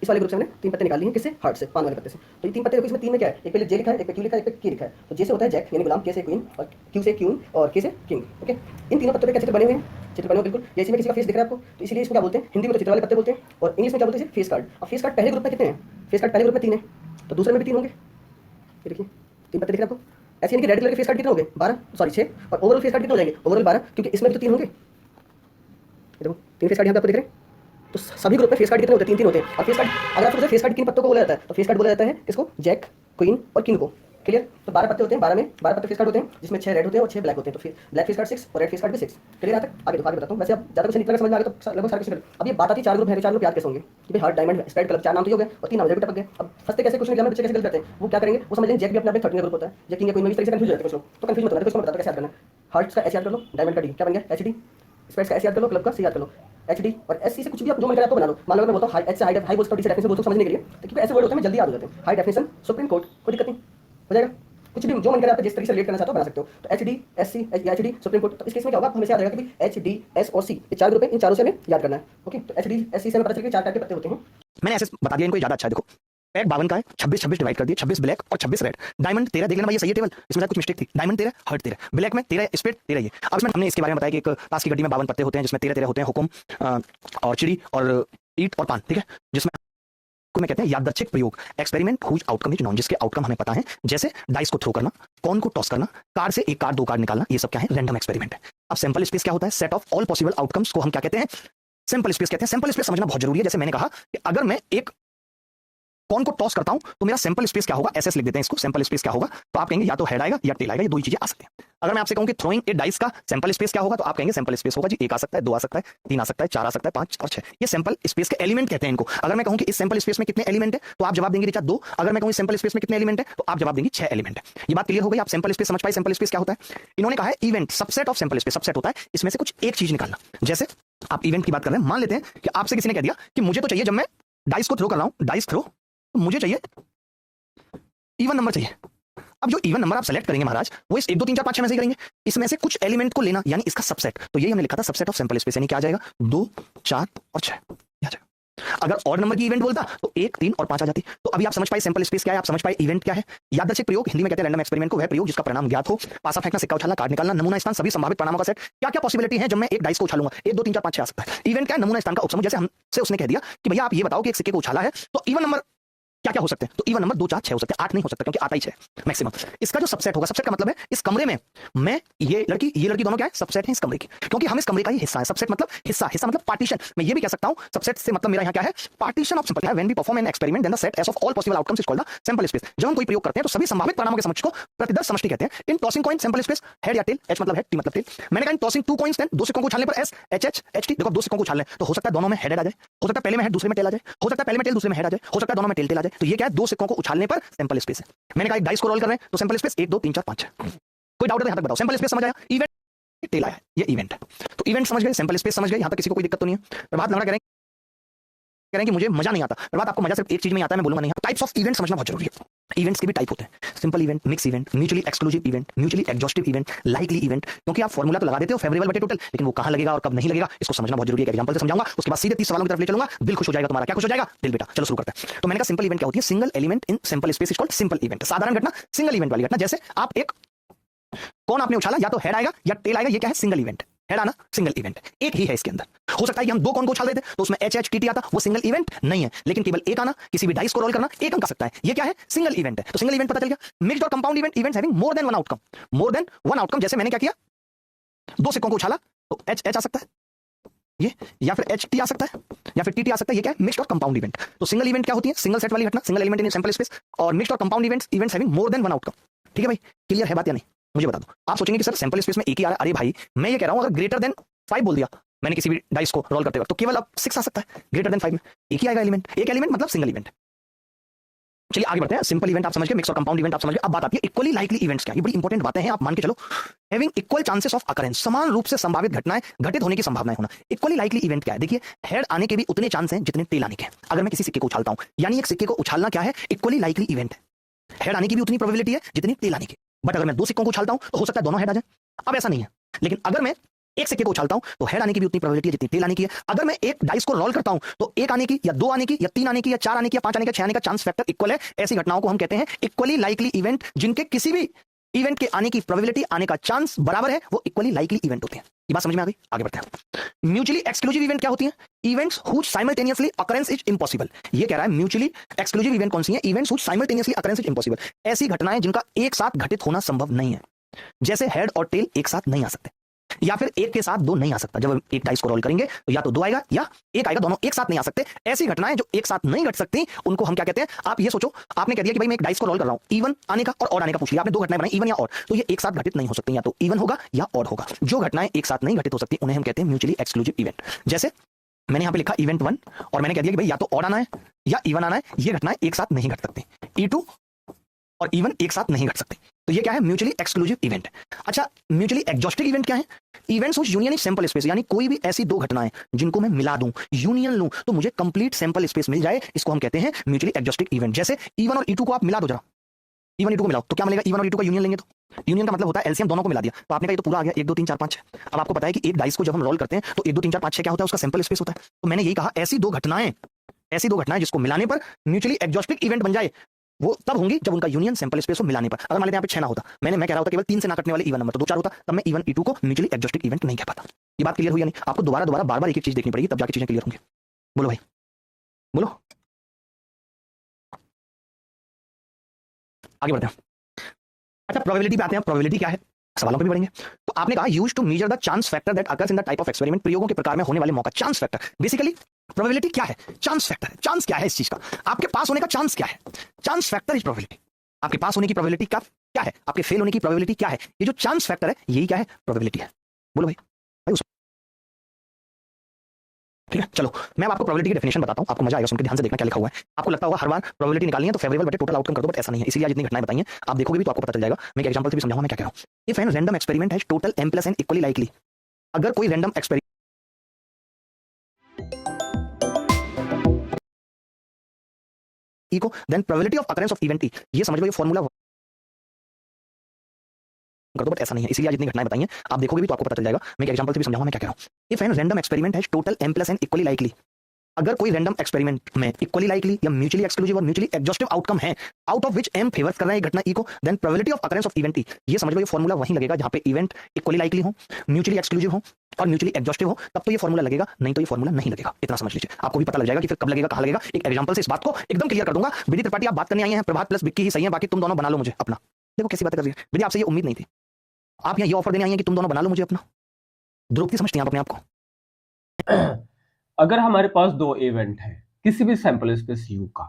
इस वाले ग्रुप से मैंने 3 पत्ते निकाल लिए हैं, किससे, हार्ट से, पान वाले पत्ते से। तो ये 3 पत्ते देखो, इसमें 3 में क्या है, एक पे जे लिखा है, एक पे क्यू लिखा है, एक पे की लिखा है। तो जे से होता है जैक यानी गुलाम, के से क्वीन, और क्यू से क्यून, और के से किंग। ओके, इन तीनों पत्तों पे क्या चित्र बने हुए हैं, चित्र बने हुए बिल्कुल जैसे में किसी का फेस दिख रहा है आपको, तो इसलिए इसको क्या बोलते हैं, हिंदी में तो चित्र वाले पत्ते बोलते हैं, और इंग्लिश में क्या बोलते हैं, फेस कार्ड। अब फेस कार्ड पहले ग्रुप में कितने हैं, फेस कार्ड पहले ग्रुप में 3 है, तो दूसरे में भी 3 होंगे। ये देखिए 3 पत्ते दिख रहे हैं आपको, ऐसे यानी कि रेड कलर के फेस कार्ड कितने हो गए 12, सॉरी 6, और ओवरऑल फेस कार्ड कितने हो जाएंगे, ओवरऑल 12, क्योंकि इसमें भी तो 3 होंगे। देखो 3 फेस कार्ड यहाँ पे आपको दिख रहे हैं। तो सभी ग्रुप में फेस कार्ड कितने होते हैं, 3 होते हैं। और फेस कार्ड अगर आपको फेस कार्ड किन पत्तों को बोला जाता है, तो फेस कार्ड बोला जाता है किसको, जैक, क्वीन और किंग को। क्लियर। तो 12 पत्ते होते हैं, 12 में 12 पत्ते फेस कार्ड होते हैं, जिसमें 6 रेड होते हैं और 6 ब्लैक होते हैं। तो फिर ब्लैक फेस कार्ड 6 और रेड फेस कार्ड भी 6। क्लियर आता है। आगे देखो, आगे बताता हूँ। वैसे आप ज़्यादा कुछ नहीं समझ में आ गया तो लगभग सारे क्वेश्चन। अब ये बात आती है 4 ग्रुप है, 4 ग्रुप याद कैसे होंगे कि भाई हार्ट, डायमंड, स्पेड, क्लब, 4 नाम तो हो गए और 3 नाम जब टपक गए। अब फंसते कैसे क्वेश्चन एग्जाम में बच्चे कैसे गलत करते हैं, वो क्या करेंगे, वो समझ लेंगे जैक भी अपने 13 ग्रुप होता है, जैक किंग या क्वीन में इस तरीके से कंफ्यूज हो जाते हैं कुछ लोग। तो कंफ्यूज मत होना, देखो इसको बताता हूं कैसे याद करना है। हार्ट्स का एच याद कर लो, डायमंड का डी क्या बन गया एच डी, स्पेड्स का एस याद कर लो, क्लब का सी याद कर लो एच डी, और एस सी से कुछ भी आप जो मन करे आपको बना लो। मान लो मैं बोलता हूं हाई, एच से हाई बोलता हूं, डी से डेफिनेशन बोलता हूं समझने के लिए, तो क्योंकि ऐसे वर्ड होते हैं मैं जल्दी याद हो जाते हैं। हाई डेफिनेशन सुप्रीम कोर्ट, कोई दिक्कत नहीं। हो जाएगा। कुछ भी जो मन करे आप जिस तरीके से रिलेट करना चाहते हो बना सकते हो। तो H D S C H D supreme court, तो इस केस में क्या होगा आपको हमेशा याद रहेगा कि एच डी एस और सी ये 4 ग्रुप है, इन चारों से हमें याद करना है। ओके, तो एच डी एस सी से हमें पता चल गया 4 टाइप के पत्ते होते हैं। मैंने ऐसे बता दिया इनको, ज्यादा अच्छा है। देखो पैक 52 का है, 26 डिवाइड कर दिए, 26 ब्लैक और 26 रेड। डायमंड 13 देख लेना भाई, ये सही है टेबल, इसमें कुछ मिस्टेक थी। डायमंड 13, हर्ट 13, ब्लैक में 13 स्पेड 13 ये। अब इसमें हमने इसके बारे में बताया कि एक ताश की गड्डी में 52 पत्ते होते हैं, जिसमें 13 होते हैं, हुकुम और चिड़ी और ईट और पान, ठीक है, जिसमें को मैं कहते हैं यादृच्छिक प्रयोग, experiment whose outcome is known, जिसके आउटकम हमें पता है, जैसे डाइस को थ्रो करना, कॉइन को टॉस करना, कार्ड से एक कार्ड दो कार्ड निकालना, ये सब क्या है, रैंडम एक्सपेरिमेंट है। अब सैंपल स्पेस क्या होता है, set of all possible outcomes को हम क्या कहते हैं, सैंपल स्पेस कहते हैं। सैंपल स्पेस समझना बहुत जरूरी है। जैसे मैंने कहा कि अगर मैं एक कॉइन को टॉस करता हूं तो मेरा सैंपल स्पेस क्या होगा, एसएस लिख देते हैं इसको, सैंपल स्पेस क्या होगा, तो आप कहेंगे या तो हेड आएगा या टेल आएगा, ये दो ही चीजें आ सकती हैं। अगर मैं आपसे कहूं कि थ्रोइंग ए डाइस का सैंपल स्पेस क्या होगा, तो आप कहेंगे सैंपल स्पेस होगा जी 1 आ सकता है, 2 आ सकता है, 3 आ सकता है, 4 आ सकता है, 5 और 6। ये सैंपल स्पेस के एलिमेंट कहते हैं इनको। अगर मैं कहूं कि इस सैंपल स्पेस में कितने एलिमेंट है, तो आप जवाब देंगे रिचा 2। अगर मैं कहूं इस सैंपल स्पेस में कितने एलिमेंट है, तो आप जवाब देंगे 6 एलिमेंट है। ये बात क्लियर हो गई, आप सैंपल स्पेस समझ पाए। सैंपल स्पेस क्या होता है, इन्होंने कहा है event subset of sample space. Subset होता है इसमें से कुछ एक चीज निकालना। जैसे आप इवेंट की बात कर रहे हैं, मान लेते हैं कि आपसे किसी ने कह दिया कि मुझे तो चाहिए, जब मैं डाइस को थ्रो कर रहा हूं, डाइस थ्रो, तो मुझे चाहिए इवन नंबर चाहिए। अब जो इवन नंबर आप सेलेक्ट करेंगे महाराज, वो इस 1 2 3 4 5 6 में से ही करेंगे। इसमें से कुछ एलिमेंट को लेना, यानी इसका सबसेट। तो यही हमने लिखा था सबसेट ऑफ सैंपल स्पेस, यानी क्या आ जाएगा 2 4 और 6 आ जाएगा। अगर ऑड नंबर की इवेंट बोलता तो 1 3 और 5 आ जाती। तो अभी आप समझ पाए सैंपल स्पेस क्या है, आप समझ पाए इवेंट क्या है। यादृच्छिक प्रयोग हिंदी में कहते हैं रैंडम एक्सपेरिमेंट को, वह प्रयोग जिसका परिणाम ज्ञात हो। पासा फेंकना, सिक्का उछालना, कार्ड निकालना, नमूना स्थान, सभी संभावित परिणामों का सेट। क्या क्या पॉसिबिलिटी है जब मैं एक डाइस को उछालूंगा, 1 2 3 4 5 6 आ सकता है। इवेंट क्या है, नमूना स्थान का उपसमूह। जैसे हमसे उसने कह दिया कि भैया आप ये बताओ कि एक सिक्के को उछाला है तो इवन नंबर क्या क्या हो सकते हैं, तो इवन नंबर 2 4 6 हो सकते हैं, 8 नहीं हो सकता क्योंकि आता ही 6 मैक्सिमम। इसका जो सबसेट होगा, सबसेट का मतलब है इस कमरे में मैं ये लड़की दोनों क्या है, सबसेट है इस कमरे की, क्योंकि हम इस कमरे का ही हिस्सा है। सबसेट मतलब हिस्सा, हिस्सा मतलब पार्टीशन। मैं ये भी कह सकता हूं सबसेट से मतलब मेरा यहां क्या है, partition of sample. When we perform an experiment then the set S of all possible outcomes is called the sample space. जब हम कोई प्रयोग करते हैं तो सभी संभावित परिणामों के समष्टि को प्रतिदर्श समष्टि कहते हैं। In tossing coin sample space head या टेल, एच मतलब हेड, टी मतलब टेल। मैंने कहा इन टॉसिंग 2 कॉइन्स देन, 2 सिक्कों को उछालने पर S H H H T. देखो 2 सिक्कों को उछालने तो हो सकता है दोनों में हेड आ जाए, हो सकता है पहले में हेड दूसरे में टेल आ जाए, हो सकता है पहले में टेल दूसरे में हेड आ जाए, हो सकता है दोनों में टेल टेल आ जाए। तो ये क्या है, 2 सिक्कों को उछालने पर सैंपल स्पेस है। मैंने कहा एक डाइस को रोल कर रहे हैं तो सैंपल स्पेस 1 2 3 4 5 है। कोई डाउट है तो यहां तक बताओ। सैंपल स्पेस समझ आया, इवेंट टेल आया, ये इवेंट है। तो इवेंट समझ गए, सैंपल स्पेस समझ गए, यहां तक किसी को कोई दिक्कत तो नहीं है। प्रभात लंगड़ा कह रहे हैं कि मुझे मजा नहीं आता। प्रभात आपको मजा सिर्फ एक चीज में आता है, मैं बोलूंगा नहीं। टाइप्स ऑफ इवेंट समझना बहुत जरूरी है। इवेंट्स के भी टाइप होते हैं, simple event, mix event, mutually exclusive event, mutually exhaustive event, likely event. क्योंकि आप फॉर्मूला तो लगा देते हो फेवरेबल बटे टोटल, लेकिन वो कहां लगेगा और कब नहीं लगेगा इसको समझना बहुत जरूरी है। एग्जांपल से समझाऊंगा, उसके बाद सीधे 30 सवालों की तरफ ले चलूंगा। दिल खुश हो जाएगा तुम्हारा। क्या खुश हो जाएगा? दिल बेटा। चलो शुरू करते हैं। तो मैंने कहा सिंपल इवेंट क्या होती है, single element in simple space is called simple event. साधारण घटना, सिंगल इवेंट वाली घटना। जैसे आप एक कौन आपने उछाला, या तो हेड आएगा या टेल आएगा, ये क्या है, सिंगल इवेंट। हेड आना सिंगल इवेंट एक ही है इसके अंदर। हो सकता है कि हम 2 कौन को उछाल देते तो उसमें एच एच टी टी आता, वो सिंगल इवेंट नहीं है। लेकिन केवल एक आना, किसी भी डाइस को रोल करना, एक अंक आ सकता है, ये क्या है, सिंगल इवेंट है। तो सिंगल इवेंट पता चल गया। मिक्स्ड और compound event, events having more than one outcome, more than one outcome. जैसे मैंने क्या किया, 2 सिक्कों को उछाला तो एच एच आ सकता है ये, या फिर एच टी आ सकता है, या फिर टी टी आ सकता है। ये क्या है, मिक्स्ड और कंपाउंड इवेंट। तो सिंगल इवेंट क्या होती है, सिंगल सेट वाली घटना, single element in sample space. और मिक्स्ड और compound events, events having more than one outcome. ठीक है भाई, क्लियर है बात या नहीं, मुझे बता दो। आप सोचेंगे कि सर सैंपल स्पेस में एक ही आ रहा है। अरे भाई मैं ये कह रहा हूं, अगर ग्रेटर देन 5 बोल दिया मैंने किसी भी डाइस को रोल करते वक्त, तो केवल अब 6 आ सकता है। ग्रेटर देन 5 में एक ही आएगा एलिमेंट। एक एलिमेंट मतलब सिंगल इवेंट। चलिए आगे बढ़ते हैं। सिंपल इवेंट आप समझ गए, मिक्स और कंपाउंड इवेंट आप समझ गए। अब बात आती है इक्वली लाइकली इवेंट्स क्या। ये बड़ी इंपॉर्टेंट बातें हैं, आप मान के चलो। Having equal chances of occurrence, समान रूप से संभावित घटनाएं घटित होने की संभावना होना। इक्वली लाइकली इवेंट क्या है, देखिए हेड आने के भी उतने चांस हैं जितने टेल आने के। अगर मैं किसी सिक्के को उछालता हूं, यानी एक सिक्के को उछालना क्या है, इक्वली लाइकली इवेंट है। हेड आने की भी उतनी प्रोबेबिलिटी है जितनी टेल आने की। बट अगर मैं 2 सिक्कों को उछालता हूं तो हो सकता है दोनों हेड आ जाए। अब ऐसा नहीं है, लेकिन अगर मैं एक सिक्के को उछालता हूं तो हेड आने की भी उतनी प्रोबेबिलिटी है जितनी टेल आने की है। अगर मैं एक डाइस को रोल करता हूं तो 1 आने की या 2 आने की या 3 आने की या 4 आने की या 5 आने की, 6 आने का चांस फैक्टर इक्वल है। ऐसी घटनाओं को हम कहते हैं इक्वली लाइकली इवेंट, जिनके किसी भी इवेंट के आने की प्रोबेबिलिटी, आने का चांस बराबर है, वो इक्वली लाइकली इवेंट होते हैं। ये बात समझ में आ गई, आगे बढ़ते हैं। म्यूचुअली एक्सक्लूसिव इवेंट क्या होती है, events whose simultaneously occurrence is impossible. ये कह रहा है म्यूचुअली एक्सक्लूसिव इवेंट कौन सी है, events whose simultaneously occurrence is impossible. ऐसी घटनाएं जिनका एक साथ घटित होना संभव नहीं है। जैसे हेड और टेल एक साथ नहीं आ सकते, या फिर एक के साथ 2 नहीं आ सकता। जब हम एक डाइस को रोल करेंगे तो या तो 2 आएगा या 1 आएगा, दोनों एक साथ नहीं आ सकते। ऐसी घटनाएं जो एक साथ नहीं घट सकती उनको हम क्या कहते हैं। आप ये सोचो, आपने कह दिया कि भाई मैं एक डाइस को रोल कर रहा हूं, इवन आने का और ऑड आने का पूछ लिया आपने। 2 घटनाएं बनाई, इवन या ऑड, तो ये एक साथ घटित नहीं हो सकती, या तो इवन होगा या ऑड होगा। जो घटनाएं एक साथ नहीं घटित हो सकती उन्हें हम कहते हैं म्यूचुअली एक्सक्लूसिव इवेंट। जैसे मैंने यहां पे लिखा इवेंट 1 और मैंने कह दिया कि भाई या तो ऑड आना है या इवन आना है, ये घटनाएं एक साथ नहीं घट सकती। E2 और इवन एक साथ नहीं घट सकते। तो ये क्या है, म्यूचुअली एक्सक्लूसिव इवेंट। अच्छा, म्यूचुअली एग्जॉस्टिव इवेंट क्या है, events which union in sample space, यानी कोई भी ऐसी 2 घटनाएं जिनको मैं मिला दूं, यूनियन लूं, तो मुझे कंप्लीट सैंपल स्पेस मिल जाए, इसको हम कहते हैं म्यूचुअली एग्जॉस्टिव इवेंट। जैसे E1 और E2 को आप मिला दो जरा, E1 E2 को मिलाओ तो क्या मिलेगा, E1 और E2 का यूनियन लेंगे तो यूनियन का मतलब होता है एलसीएम दोनों को मिला दिया। तो आपने कहा ये तो पूरा आ गया 1 2 3 4 5 6। अब आपको पता है कि एक डाइस को जब हम रोल करते हैं तो 1 2 3 4 5 6 क्या होता है, उसका सैंपल स्पेस होता है। तो मैंने यही कहा ऐसी दो घटनाएं जिसको मिलाने पर म्यूचुअली एग्जॉस्टिक इवेंट बन जाए वो तब होंगी जब उनका यूनियन सैंपल स्पेस को मिलाने पर। अगर मान लेते हैं यहाँ पे 6 ना होता, मैं कह रहा होता केवल 3 से ना कटने वाले E1 नंबर तो 2 4 होता, तब मैं E1 E2 को म्यूचुअली एग्जॉस्टिक इवेंट नहीं कह पाता। ये बात क्लियर हुई या नहीं? आपको दोबारा बार एक चीज देखनी पड़ेगी तब जाके चीजें क्लियर होंगी। बोलो भाई बोलो, आगे बढ़ते हैं। अच्छा प्रोबेबिलिटी पे आते हैं। प्रोबेबिलिटी क्या है, सवालों पे भी बढ़ेंगे। तो आपने कहा use to measure the chance factor that occurs in the type of experiment, प्रयोगों के प्रकार में होने वाले मौका। चांस फैक्टर बेसिकली प्रोबेबिलिटी क्या है, चांस फैक्टर है। चांस क्या है इस चीज का, आपके पास होने का चांस क्या है, चांस फैक्टर इज प्रोबेबिलिटी। आपके पास होने की प्रोबेबिलिटी का क्या है, आपके फेल होने की प्रोबेबिलिटी क्या है, ये जो चांस फैक्टर है यही क्या है, प्रोबेबिलिटी है। बोलो भाई ठीक है। चलो मैं अब आपको प्रोबेबिलिटी की डेफिनेशन बताता हूं, आपको मजा आएगा सुन के, ध्यान से देखना क्या लिखा हुआ है। आपको लगता होगा हर बार प्रोबेबिलिटी निकालनी है तो फेवरेबल बटे टोटल आउटकम कर दो, बट ऐसा नहीं है। इसीलिए आज जितनी घटनाएं बताई हैं आप देखोगे भी तो आपको पता चल जाएगा। मैं एक एग्जांपल से भी समझाऊंगा मैं क्या कह रहा हूं। If an random experiment has total m + n equally likely, अगर कोई रैंडम एक्सपेरिमेंट को then probability of occurrence of event E, ये समझ लो ये फॉर्मूला कर दो, बट ऐसा नहीं है। इसीलिए आज जितनी घटनाएं बताई हैं आप देखोगे भी तो आपको पता चल जाएगा। मैं एक एग्जांपल से भी समझाऊंगा मैं क्या कह रहा हूं। If an random experiment has total m + n equally likely, अगर कोई रैंडम एक्सपेरिमेंट में इक्वली लाइकली या म्यूचुअली एक्सक्लूसिव और म्यूचुअली एग्जॉस्टिव आउटकम है, out of which m favour कर रहा है घटना ई को, then probability of occurrence of event E, ये समझ लो ये फॉर्मूला वहीं लगेगा जहां पे इवेंट इक्वली लाइकली हो, म्यूचुअली एक्सक्लूसिव हो और म्यूचुअली एग्जॉस्टिव हो, तब तो ये फॉर्मूला लगेगा, नहीं तो ये फॉर्मूला नहीं लगेगा। इतना समझ लीजिए, आपको भी पता लग जाएगा कि फिर कब लगेगा कहां लगेगा। एक एग्जांपल से इस बात को एकदम क्लियर कर दूंगा। विधि त्रिपाठी आप बात करने आई हैं, प्रभात प्लस विक्की ही सही है, बाकी तुम दोनों बना लो मुझे अपना। देखो कैसी बात कर रही है विधि, आपसे ये उम्मीद नहीं थी। आप यहाँ ये ऑफर देने आई हैं कि तुम दोनों बना लो मुझे अपना। द्रौपदी समझती हैं आप अपने आप को? अगर हमारे पास दो इवेंट है किसी भी सैंपल स्पेस U का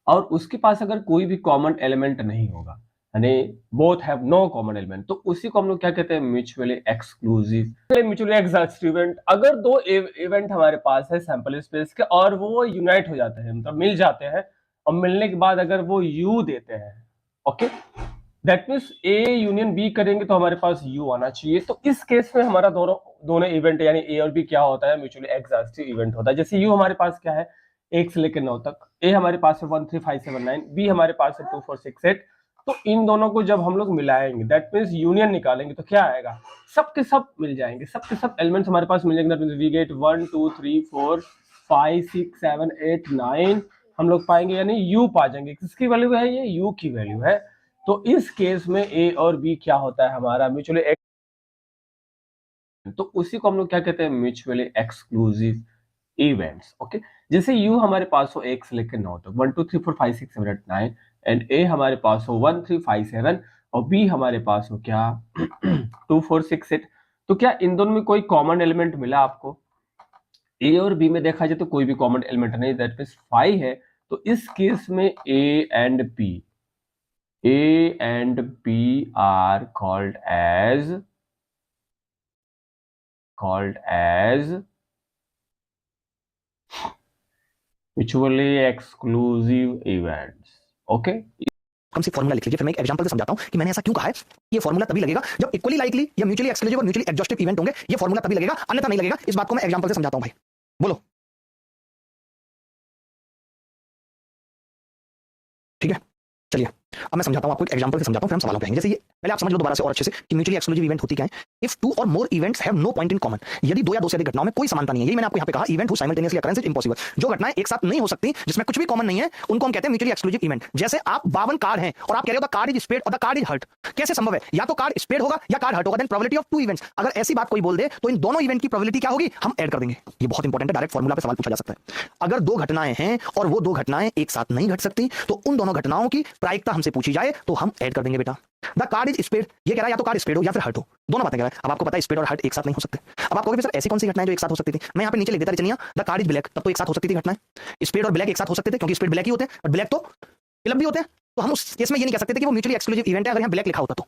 और उसके पास अगर कोई भी कॉमन एलिमेंट नहीं होगा, यानी both have no common element, तो उसी को हम लोग क्या कहते हैं, mutually exclusive, mutually exhaustive event. अगर दो इवेंट हमारे पास है सैंपल स्पेस के और वो यूनाइट हो जाते हैं, मतलब मिल जाते हैं, और मिलने के बाद अगर वो U देते हैं, okay, that means A union B करेंगे तो हमारे पास U आना चाहिए। तो इस केस में हमारा दोनों इवेंट यानी A और B क्या होता है, म्यूचुअली एग्जॉस्टिव इवेंट होता है। जैसे U हमारे पास क्या है 1 से लेकर 9 तक, A हमारे पास है 1 3 5 7 9, B हमारे पास है 2 4 6 8। तो इन दोनों को जब हम लोग मिलाएंगे, दैट मीन्स यूनियन निकालेंगे, तो क्या आएगा, सब के सब मिल जाएंगे, सब के सब एलिमेंट्स हमारे पास मिल जाएंगे। दैट मीन्स वी गेट 1 2 3 4 5 6 7 8 9 हम लोग पाएंगे, यानी U पा जाएंगे। किसकी वैल्यू है, ये U की वैल्यू है। तो इस केस में A और B क्या होता है हमारा म्यूचुअली, तो उसी को हम लोग क्या कहते हैं, म्यूचुअली एक्सक्लूसिव इवेंट्स। ओके, जैसे U हमारे पास हो 1 से लेकर 9 तक, 1 2 3 4 5 6 7 8 9, एंड A हमारे पास हो 1 3 5 7 और B हमारे पास हो क्या 2 4 6 8। तो क्या इन दोनों में कोई कॉमन एलिमेंट मिला आपको? A और B में देखा जाए तो कोई भी कॉमन एलिमेंट नहीं, दैट मींस 5 है। तो इस केस में A and B are called as mutually exclusive events. Okay? कम से फॉर्मूला लिख लीजिए, फिर मैं एक एग्जांपल से समझाता हूं कि मैंने ऐसा क्यों कहा है। ये फॉर्मूला तभी लगेगा जब इक्वली लाइकली या म्यूचुअली एक्सक्लूसिव और म्यूचुअली एग्जॉस्टिव इवेंट होंगे, ये फॉर्मूला तभी लगेगा, अन्यथा नहीं लगेगा। इस बात को मैं एग्जांपल से समझाता हूं भाई, बोलो ठीक है। चलिए अब मैं समझाता हूं आपको, एक एग्जांपल से समझाता हूं, फिर हम सवालों पे आएंगे। जैसे ये पहले आप समझ लो दोबारा से और अच्छे से कि म्यूचुअली एक्सक्लूसिव इवेंट होती क्या है। इफ 2 और more events have no point in common, यदि 2 या 2 से अधिक घटनाओं में कोई समानता नहीं है, यही मैंने आपको यहां पे कहा, event who simultaneously occurrence is impossible. जो घटनाएं एक साथ नहीं हो सकती, जिसमें कुछ भी कॉमन नहीं है, उनको हम कहते हैं म्यूचुअली एक्सक्लूसिव इवेंट। जैसे आप 52 कार्ड हैं और आप कह रहे हो द कार्ड इज स्पेड और द कार्ड इज हर्ट, कैसे संभव है, या तो कार्ड स्पेड होगा या कार्ड हर्ट होगा, देन प्रोबेबिलिटी ऑफ 2 इवेंट्स। अगर ऐसी बात कोई बोल दे तो इन दोनों इवेंट की प्रोबेबिलिटी क्या होगी, हम ऐड कर देंगे। ये बहुत इंपॉर्टेंट है, डायरेक्ट फॉर्मूला पे सवाल पूछा जा सकता है। अगर 2 घटनाएं हैं और वो 2 घटनाएं एक साथ नहीं घट सकती, तो उन दोनों घटनाओं की प्रायिकता हमसे पूछी जाए तो हम ऐड कर देंगे बेटा। द कार्ड इज स्पेड, ये कह रहा है या तो कार्ड स्पेड हो या फिर हर्ट हो, दोनों बातें कह रहा है। अब आपको पता है स्पेड और हर्ट एक साथ नहीं हो सकते। अब आप कहोगे सर ऐसी कौन सी घटनाएं जो एक साथ हो सकती थी, मैं यहाँ पे नीचे लिख देता चलिए, द कार्ड इज ब्लैक, तब तो एक साथ हो सकती थी घटनाएं। स्पेड और ब्लैक एक साथ हो सकते थे क्योंकि स्पेड ब्लैक ही होते हैं और ब्लैक तो फिल्म भी होते हैं। तो हम उस केस में ये नहीं कह सकते थे कि वो म्यूचुअली एक्सक्लूसिव इवेंट है अगर यहाँ ब्लैक लिखा होता तो।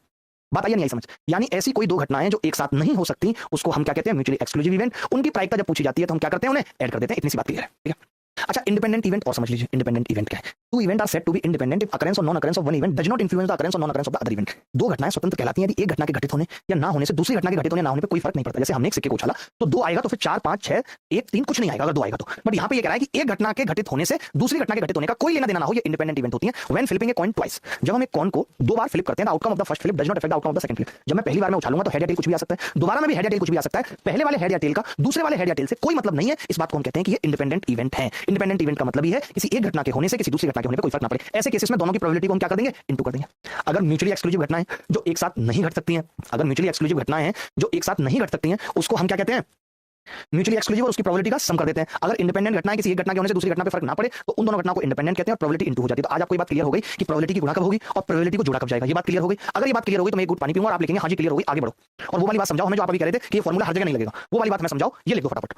बात आई नहीं आई समझ? यानी ऐसी कोई 2 घटनाएं जो एक साथ नहीं हो सकती, उसको हम क्या कहते हैं, म्यूचुअली एक्सक्लूसिव इवेंट। उनकी प्रायिकता जब पूछी जाती है तो हम क्या करते हैं, उन्हें ऐड कर देते हैं। इतनी सी बात क्लियर है, ठीक है। अच्छा इंडिपेंडेंट इवेंट और समझ लीजिए, इंडिपेंडेंट इवेंट क्या है। Two events are said to be independent if occurrence or non-occurrence of one event does not influence the occurrence or non-occurrence of the other event. दो घटनाएं स्वतंत्र कहलाती हैं यदि एक घटना के घटित होने या ना होने से दूसरी घटना के घटित होने या ना होने पे कोई फर्क नहीं पड़ता। जैसे हमने एक सिक्के को उछाला तो दो आएगा तो फिर 4 5 6 1 3 कुछ नहीं आएगा अगर दो आएगा तो। बट यहाँ पे ये कह रहा है कि एक घटना के घटित होने से दूसरी घटना के घटित होने का कोई लेना देना ना हो, ये इंडिपेंडेंट इवेंट होती है। When flipping a coin twice, जब हम एक कॉइन को दो बार फ्लिप करते हैं, outcome of the first flip does not affect the outcome of the second flip. जब मैं पहली बार में उछालूंगा तो हेड या टेल कुछ भी आ सकता है, दोबारा में भी हेड या टेल कुछ भी आ सकता है। पहले वाले हेड या टेल का दूसरे वाले हेड या टेल से कोई मतलब नहीं है। इस बात को हम कहते हैं कि ये इंडिपेंडेंट इवेंट है। इंडिपेंडेंट इवेंट का मतलब ये है किसी एक घटना के होने से किसी दूसरी घटना के होने पे कोई फर्क ना पड़े। ऐसे केसेस में दोनों की प्रोबेबिलिटी को हम क्या कर देंगे, इनटू कर देंगे। अगर म्यूचुअली एक्सक्लूसिव घटनाएं जो एक साथ नहीं घट सकती हैं, अगर म्यूचुअली एक्सक्लूसिव घटनाएं हैं जो एक साथ नहीं घट सकती हैं, उसको हम क्या कहते हैं, म्यूचुअली एक्सक्लूसिव, और उसकी प्रोबेबिलिटी का सम कर देते हैं। अगर इंडिपेंडेंट घटनाएं किसी एक घटना के होने से दूसरी घटना पे फर्क ना पड़े तो उन दोनों घटनाओं को इंडिपेंडेंट कहते हैं और प्रोबेबिलिटी इनटू हो जाती है। तो आज आपको ये बात क्लियर हो गई कि प्रोबेबिलिटी की गुणा कब होगी और प्रोबेबिलिटी को जोड़ा कब जाएगा। ये बात क्लियर हो गई। अगर ये बात क्लियर हो गई तो मैं एक घूंट पानी पीऊंगा और आप लिखेंगे हाँ जी क्लियर हो गई, आगे बढ़ो। और वो वाली बात समझाओ हमें जो आप अभी कह रहे थे कि ये फॉर्मूला हर जगह नहीं लगेगा, वो वाली बात हमें समझाओ, ये लिख दो फटाफट।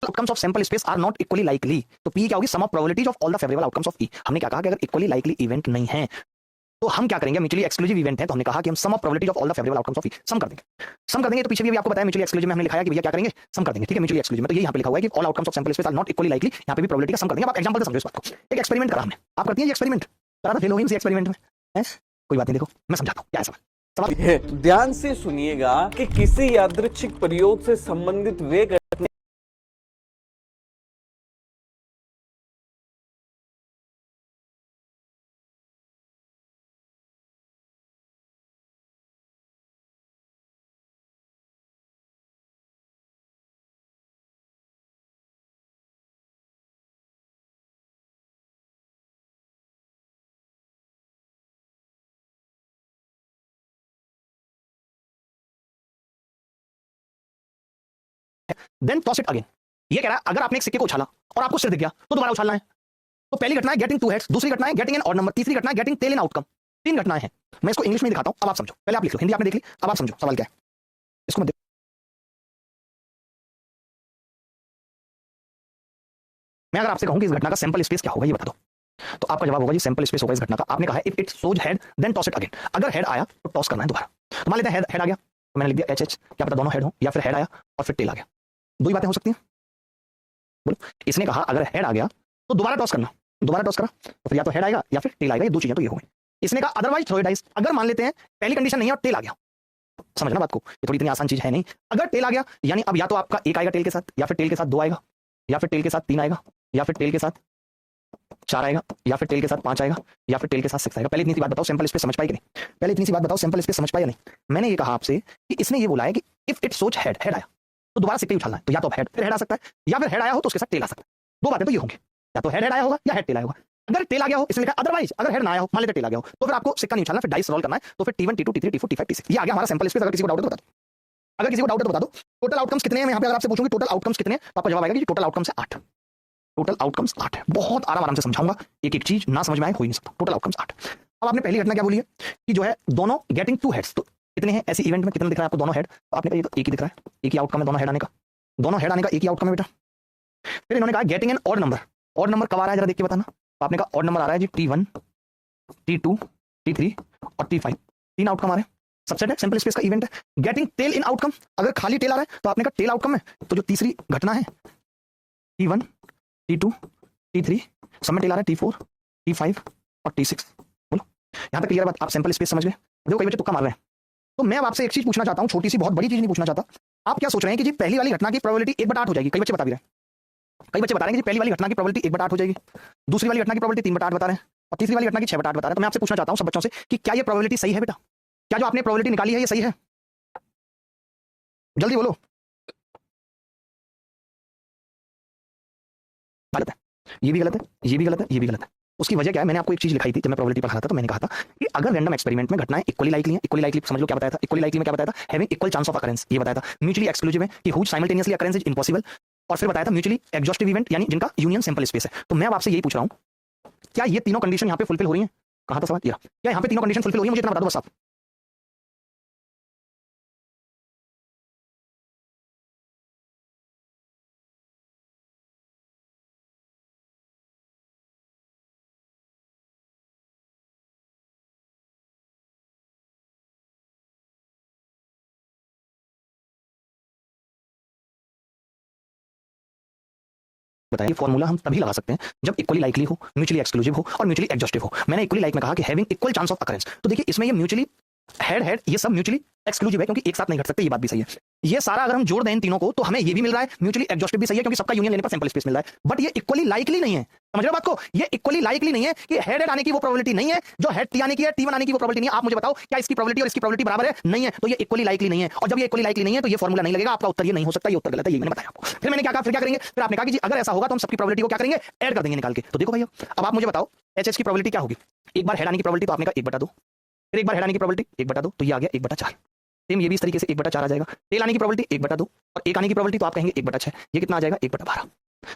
Outcomes of sample space are not equally likely, तो P क्या होगी, sum of probabilities of all the favorable outcomes of E। हमने क्या कहा कि अगर इक्वली लाइकली इवेंट नहीं है तो हम क्या करेंगे, म्यूचुअली एक्सक्लूसिव इवेंट है तो हमने कहा कि हम sum of probability of all the favourable outcomes of E sum कर देंगे। सम कर देंगे तो पीछे भी आपको बताया म्यूचुअली एक्सक्लूसिव में हमने लिखा है कि भैया क्या करेंगे, सम कर देंगे। ठीक है, म्यूचुअली एक्सक्लूसिव में तो ये यहाँ पे लिखा हुआ है कि all outcomes of sample space are not equally likely, यहाँ पे भी प्रोबेबिलिटी का सम कर देंगे। आप एग्जांपल से समझो इस बात को। एक एक्सपेरिमेंट करा हमने, आप करती हैं ये एक्सपेरिमेंट, करा था, फेल हो गई इस एक्सपेरिमेंट में, कोई बात नहीं, देखो मैं समझाता हूँ क्या है सवाल। है तो ध्यान से सुनिएगा कि किसी यादृच्छिक प्रयोग से संबंधित वे घटना देन टॉस इट अगेन। ये कह रहा है अगर आपने एक सिक्के को उछाला और आपको सिर दिख गया तो दोबारा उछालना है। तो पहली घटना है गेटिंग टू हेड्स, दूसरी घटना है गेटिंग एन ऑड नंबर, तीसरी घटना है गेटिंग टेल इन आउटकम। तीन घटनाएं हैं, मैं इसको इंग्लिश में दिखाता हूं, अब आप समझो। पहले आप लिख लो, हिंदी आपने देख ली, अब आप समझो सवाल क्या है, इसको मत देखो। मैं अगर आपसे कहूं कि इस घटना का सैंपल स्पेस क्या होगा ये बता दो, तो आपका जवाब होगा जी सैंपल स्पेस होगा इस घटना का। आपने कहा है if it shows head then toss it again. अगर हेड आया तो टॉस करना है दोबारा। तो मान लेते हैं हेड आ गया तो मैंने लिख दिया एच एच, क्या पता दोनों हेड हो, या फिर हेड आया और फिर टेल आ गया। दो ही बातें हो सकती हैं, बोलो। इसने कहा अगर हेड आ गया तो दोबारा टॉस करना, दोबारा टॉस करा तो फिर या तो हेड आएगा या फिर टेल आएगा, ये दो चीजें तो ये हो गई। इसने कहा अदरवाइज थ्रो इट डाइस, अगर मान लेते हैं पहली कंडीशन नहीं है और टेल आ गया, समझना बात को, ये थोड़ी इतनी आसान चीज है नहीं। अगर टेल आ गया यानी अब या तो आपका एक आएगा टेल के साथ, या फिर टेल के साथ दो आएगा, या फिर टेल के साथ तीन आएगा, या फिर टेल के साथ चार आएगा, या फिर टेल के साथ पांच आएगा, या फिर टेल के साथ सिक्स आएगा। पहले इतनी सी बात बताओ सैंपल स्पेस समझ पाई कि नहीं, पहले इतनी सी बात बताओ सैंपल स्पेस समझ पाई या नहीं। मैंने ये कहा आपसे कि इसने ये बोला है कि इफ इट सोच हेड, हेड आया तो दोबारा सिक्के उछालना है, तो या तो हेड फिर हेड आ सकता है, या फिर हेड आया हो तो उसके साथ टेल आ सकता है। दो बातें तो ये होंगी, या तो हेड हेड आया होगा या हेड टेल आया होगा। अगर टेल आ गया हो इसने लिखा, अदरवाइज अगर हेड ना आया हो, मान लेते टेल आ गया हो, तो फिर आपको सिक्का नहीं उछालना, फिर डाइस रोल करना है। तो फिर T1 T2 T3 T4 T5 T6 ये आ गया हमारा सैंपल स्पेस। अगर किसी को डाउट है तो बता दो, अगर किसी को डाउट है तो बता दो। टोटल आउटकम्स कितने हैं, मैं यहाँ पे अगर आपसे पूछूंगी टोटल आउटकम्स कितने हैं तो आपका जवाब आएगा कि टोटल आउटकम्स है 8। टोटल आउटकम्स 8 है। बहुत आराम से समझाऊंगा, एक एक चीज ना समझ में आए हो ही नहीं सकता। Total outcomes 8। अब आपने पहली घटना क्या बोली है कि जो है दोनों गेटिंग टू हेड्स, तो कितने हैं ऐसी इवेंट में, कितना दिख रहा है आपको दोनों हेड, तो आपने कहा ये तो एक ही दिख रहा है, एक ही आउटकम है दोनों हेड आने का, दोनों हेड आने का एक ही आउटकम है बेटा। फिर इन्होंने कहा getting an odd number, odd number कब आ रहा है जरा देख के बताना। तो आपने कहा ऑड नंबर आ रहा है जी T1 T2 T3 और T5, तीन आउटकम आ रहे हैं, सबसेट है, सैंपल स्पेस का इवेंट है। गेटिंग टेल इन आउटकम, अगर खाली टेल आ रहा है तो आपने कहा टेल आउटकम है, तो जो तीसरी घटना है T1 T2 T3 सब में टेल आ रहा है, T4 T5 और T6। बोलो यहाँ तक क्लियर बात, आप सैंपल स्पेस समझ गए। देखो कई बच्चे तुक्का मार रहे हैं, तो मैं अब आपसे एक चीज पूछना चाहता हूँ, छोटी सी बहुत बड़ी चीज नहीं पूछना चाहता। आप क्या सोच रहे हैं कि जी पहली वाली घटना की प्रोबेबिलिटी 1/8 हो जाएगी, कई बच्चे बता भी रहे हैं, कई बच्चे बता रहे हैं कि पहली वाली घटना की प्रोबेबिलिटी 1/8 हो जाएगी, दूसरी वाली घटना की प्रोबेबिलिटी 3/8 बता रहे हैं, और तीसरी वाली घटना की 6/8 बता रहे हैं। तो मैं आपसे पूछना चाहता हूं सब बच्चों से कि क्या ये प्रोबेबिलिटी सही है बेटा, क्या जो आपने प्रोबेबिलिटी निकाली है ये सही है, जल्दी बोलो। गलत है, ये भी गलत है, ये भी गलत है, ये भी गलत है। उसकी वजह क्या है, मैंने आपको एक चीज लिखाई थी जब मैं प्रोबेबिलिटी पढ़ा था, तो मैंने कहा था कि अगर रैंडम एक्सपेरिमेंट में घटनाएं इक्वली लाइकली हैं, इक्वली लाइकली समझ लो क्या बताया था, इक्वली लाइकली में क्या बताया था, having equal chance of occurrence, ये बताया था। म्यूचुअली एक्सक्लूसिव है कि whose simultaneously occurrence is impossible, और फिर बताया था म्यूचुअली एग्जॉस्टिव इवेंट यानी जिनका यूनियन सैंपल स्पेस है। तो मैं अब आपसे यही पूछ रहा हूं, क्या ये तीनों कंडीशन यहाँ पे फुलफिल हो रही हैं, कहां था सवाल, क्या यहाँ पे तीनों कंडीशन फुलफिल हो रही है, मुझे इतना बता दो बस आप। बताया फॉर्मूला हम तभी लगा सकते हैं जब इक्वली लाइकली हो, म्यूचुअली एक्सक्लूसिव हो और म्यूचुअली एग्जॉस्टिव हो। मैंने इक्वली लाइक में कहा कि having equal chance of occurrence. तो देखिए इसमें ये म्यूचुअली हेड ये सब म्यूचुअली एक्सक्लूसिव है क्योंकि एक साथ नहीं घट सकते, ये बात भी सही है। ये सारा अगर हम जोड़ दें इन तीनों को तो हमें ये भी मिल रहा है, म्यूचुअली एग्जॉस्टिव भी सही है क्योंकि सबका यूनियन लेने पर सैंपल स्पेस मिल रहा है। बट ये इक्वली लाइकली नहीं है, समझ रहे हो बात को? ये इक्वली लाइकली नहीं है कि हेड आने की वो प्रोबेबिलिटी नहीं है जो हेड टी आने की है, टी वन आने की वो प्रोबेबिलिटी नहीं है। आप मुझे बताओ क्या इसकी प्रोबेबिलिटी और इसकी प्रोबेबिलिटी बराबर है? नहीं है, तो ये इक्वली लाइकली नहीं है। और जब ये इक्वली लाइकली नहीं है तो ये फॉर्मूला नहीं लगेगा, आपका उत्तर ये नहीं हो सकता, ये उत्तर गलत है, ये मैंने बताया आपको। फिर मैंने क्या कहा, फिर क्या करेंगे? फिर आपने कहा कि जी अगर ऐसा होगा तो हम सबकी प्रोबेबिलिटी को क्या करेंगे? ऐड कर देंगे निकाल के। तो देखो भैया अब आप मुझे बताओ एच की प्रोबेबिलिटी क्या होगी? एक बार हेड आने की प्रोबेबिलिटी तो आपने कहा 1/2, फिर एक बार हेड आने की प्रोबेबिलिटी 1/2, तो ये आ गया 1/4। सेम ये भी इस तरीके से 1/4 आ जाएगा। टेल आने की प्रोबेबिलिटी 1/2 और एक आने की प्रोबेबिलिटी तो आप कहेंगे 1/6। ये कितना आ जाएगा? 1/12।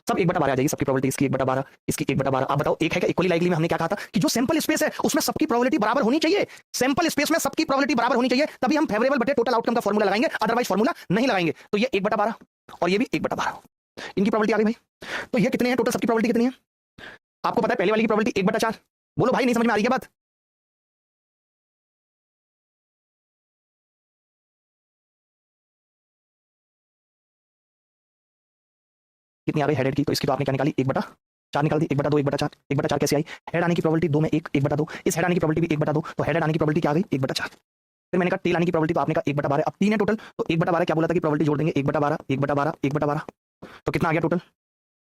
सब 1/12 आ जाएगी सबकी प्रोबेबिलिटी, इसकी 1/12, इसकी 1/12। आप बताओ एक है क्या इक्वली लाइकली में हमने क्या कहा था कि जो सैंपल स्पेस है उसमें सबकी प्रोबेबिलिटी बराबर होनी चाहिए। सैंपल स्पेस में सबकी प्रोबेबिलिटी बराबर होनी चाहिए, तभी हम फेवरेबल बटे टोटल आउटकम का फॉर्मूला लगाएंगे, अदरवाइज फॉर्मूला नहीं लगाएंगे। तो ये 1/12 और ये भी 1/12, इनकी प्रोबेबिलिटी आ गई भाई। तो ये कितने हैं टोटल, सबकी प्रोबेबिलिटी कितनी है? आपको पता है पहले वाली की प्रोबेबिलिटी 1/4। बोलो भाई नहीं समझ में आ रही क्या बात? कितनी आ गई हेड की? तो इसकी तो आपने क्या निकाली? 1/4 निकाल दी। 1/2, 1/4, 1/4 कैसे आई? हेड आने की प्रोबेबिलिटी 2 में 1/2, इस हेड आने की प्रोबेबिलिटी भी 1/2, तो हेड आने की प्रोबेबिलिटी क्या आ गई? 1/4। फिर मैंने कहा टेल आने की प्रोबेबिलिटी तो आपने कहा 1/12, अब 3 है टोटल, तो 1/12 क्या बोला था कि प्रोबेबिलिटी जोड़ देंगे 1/12, 1/12, 1/12, तो कितना आ गया टोटल?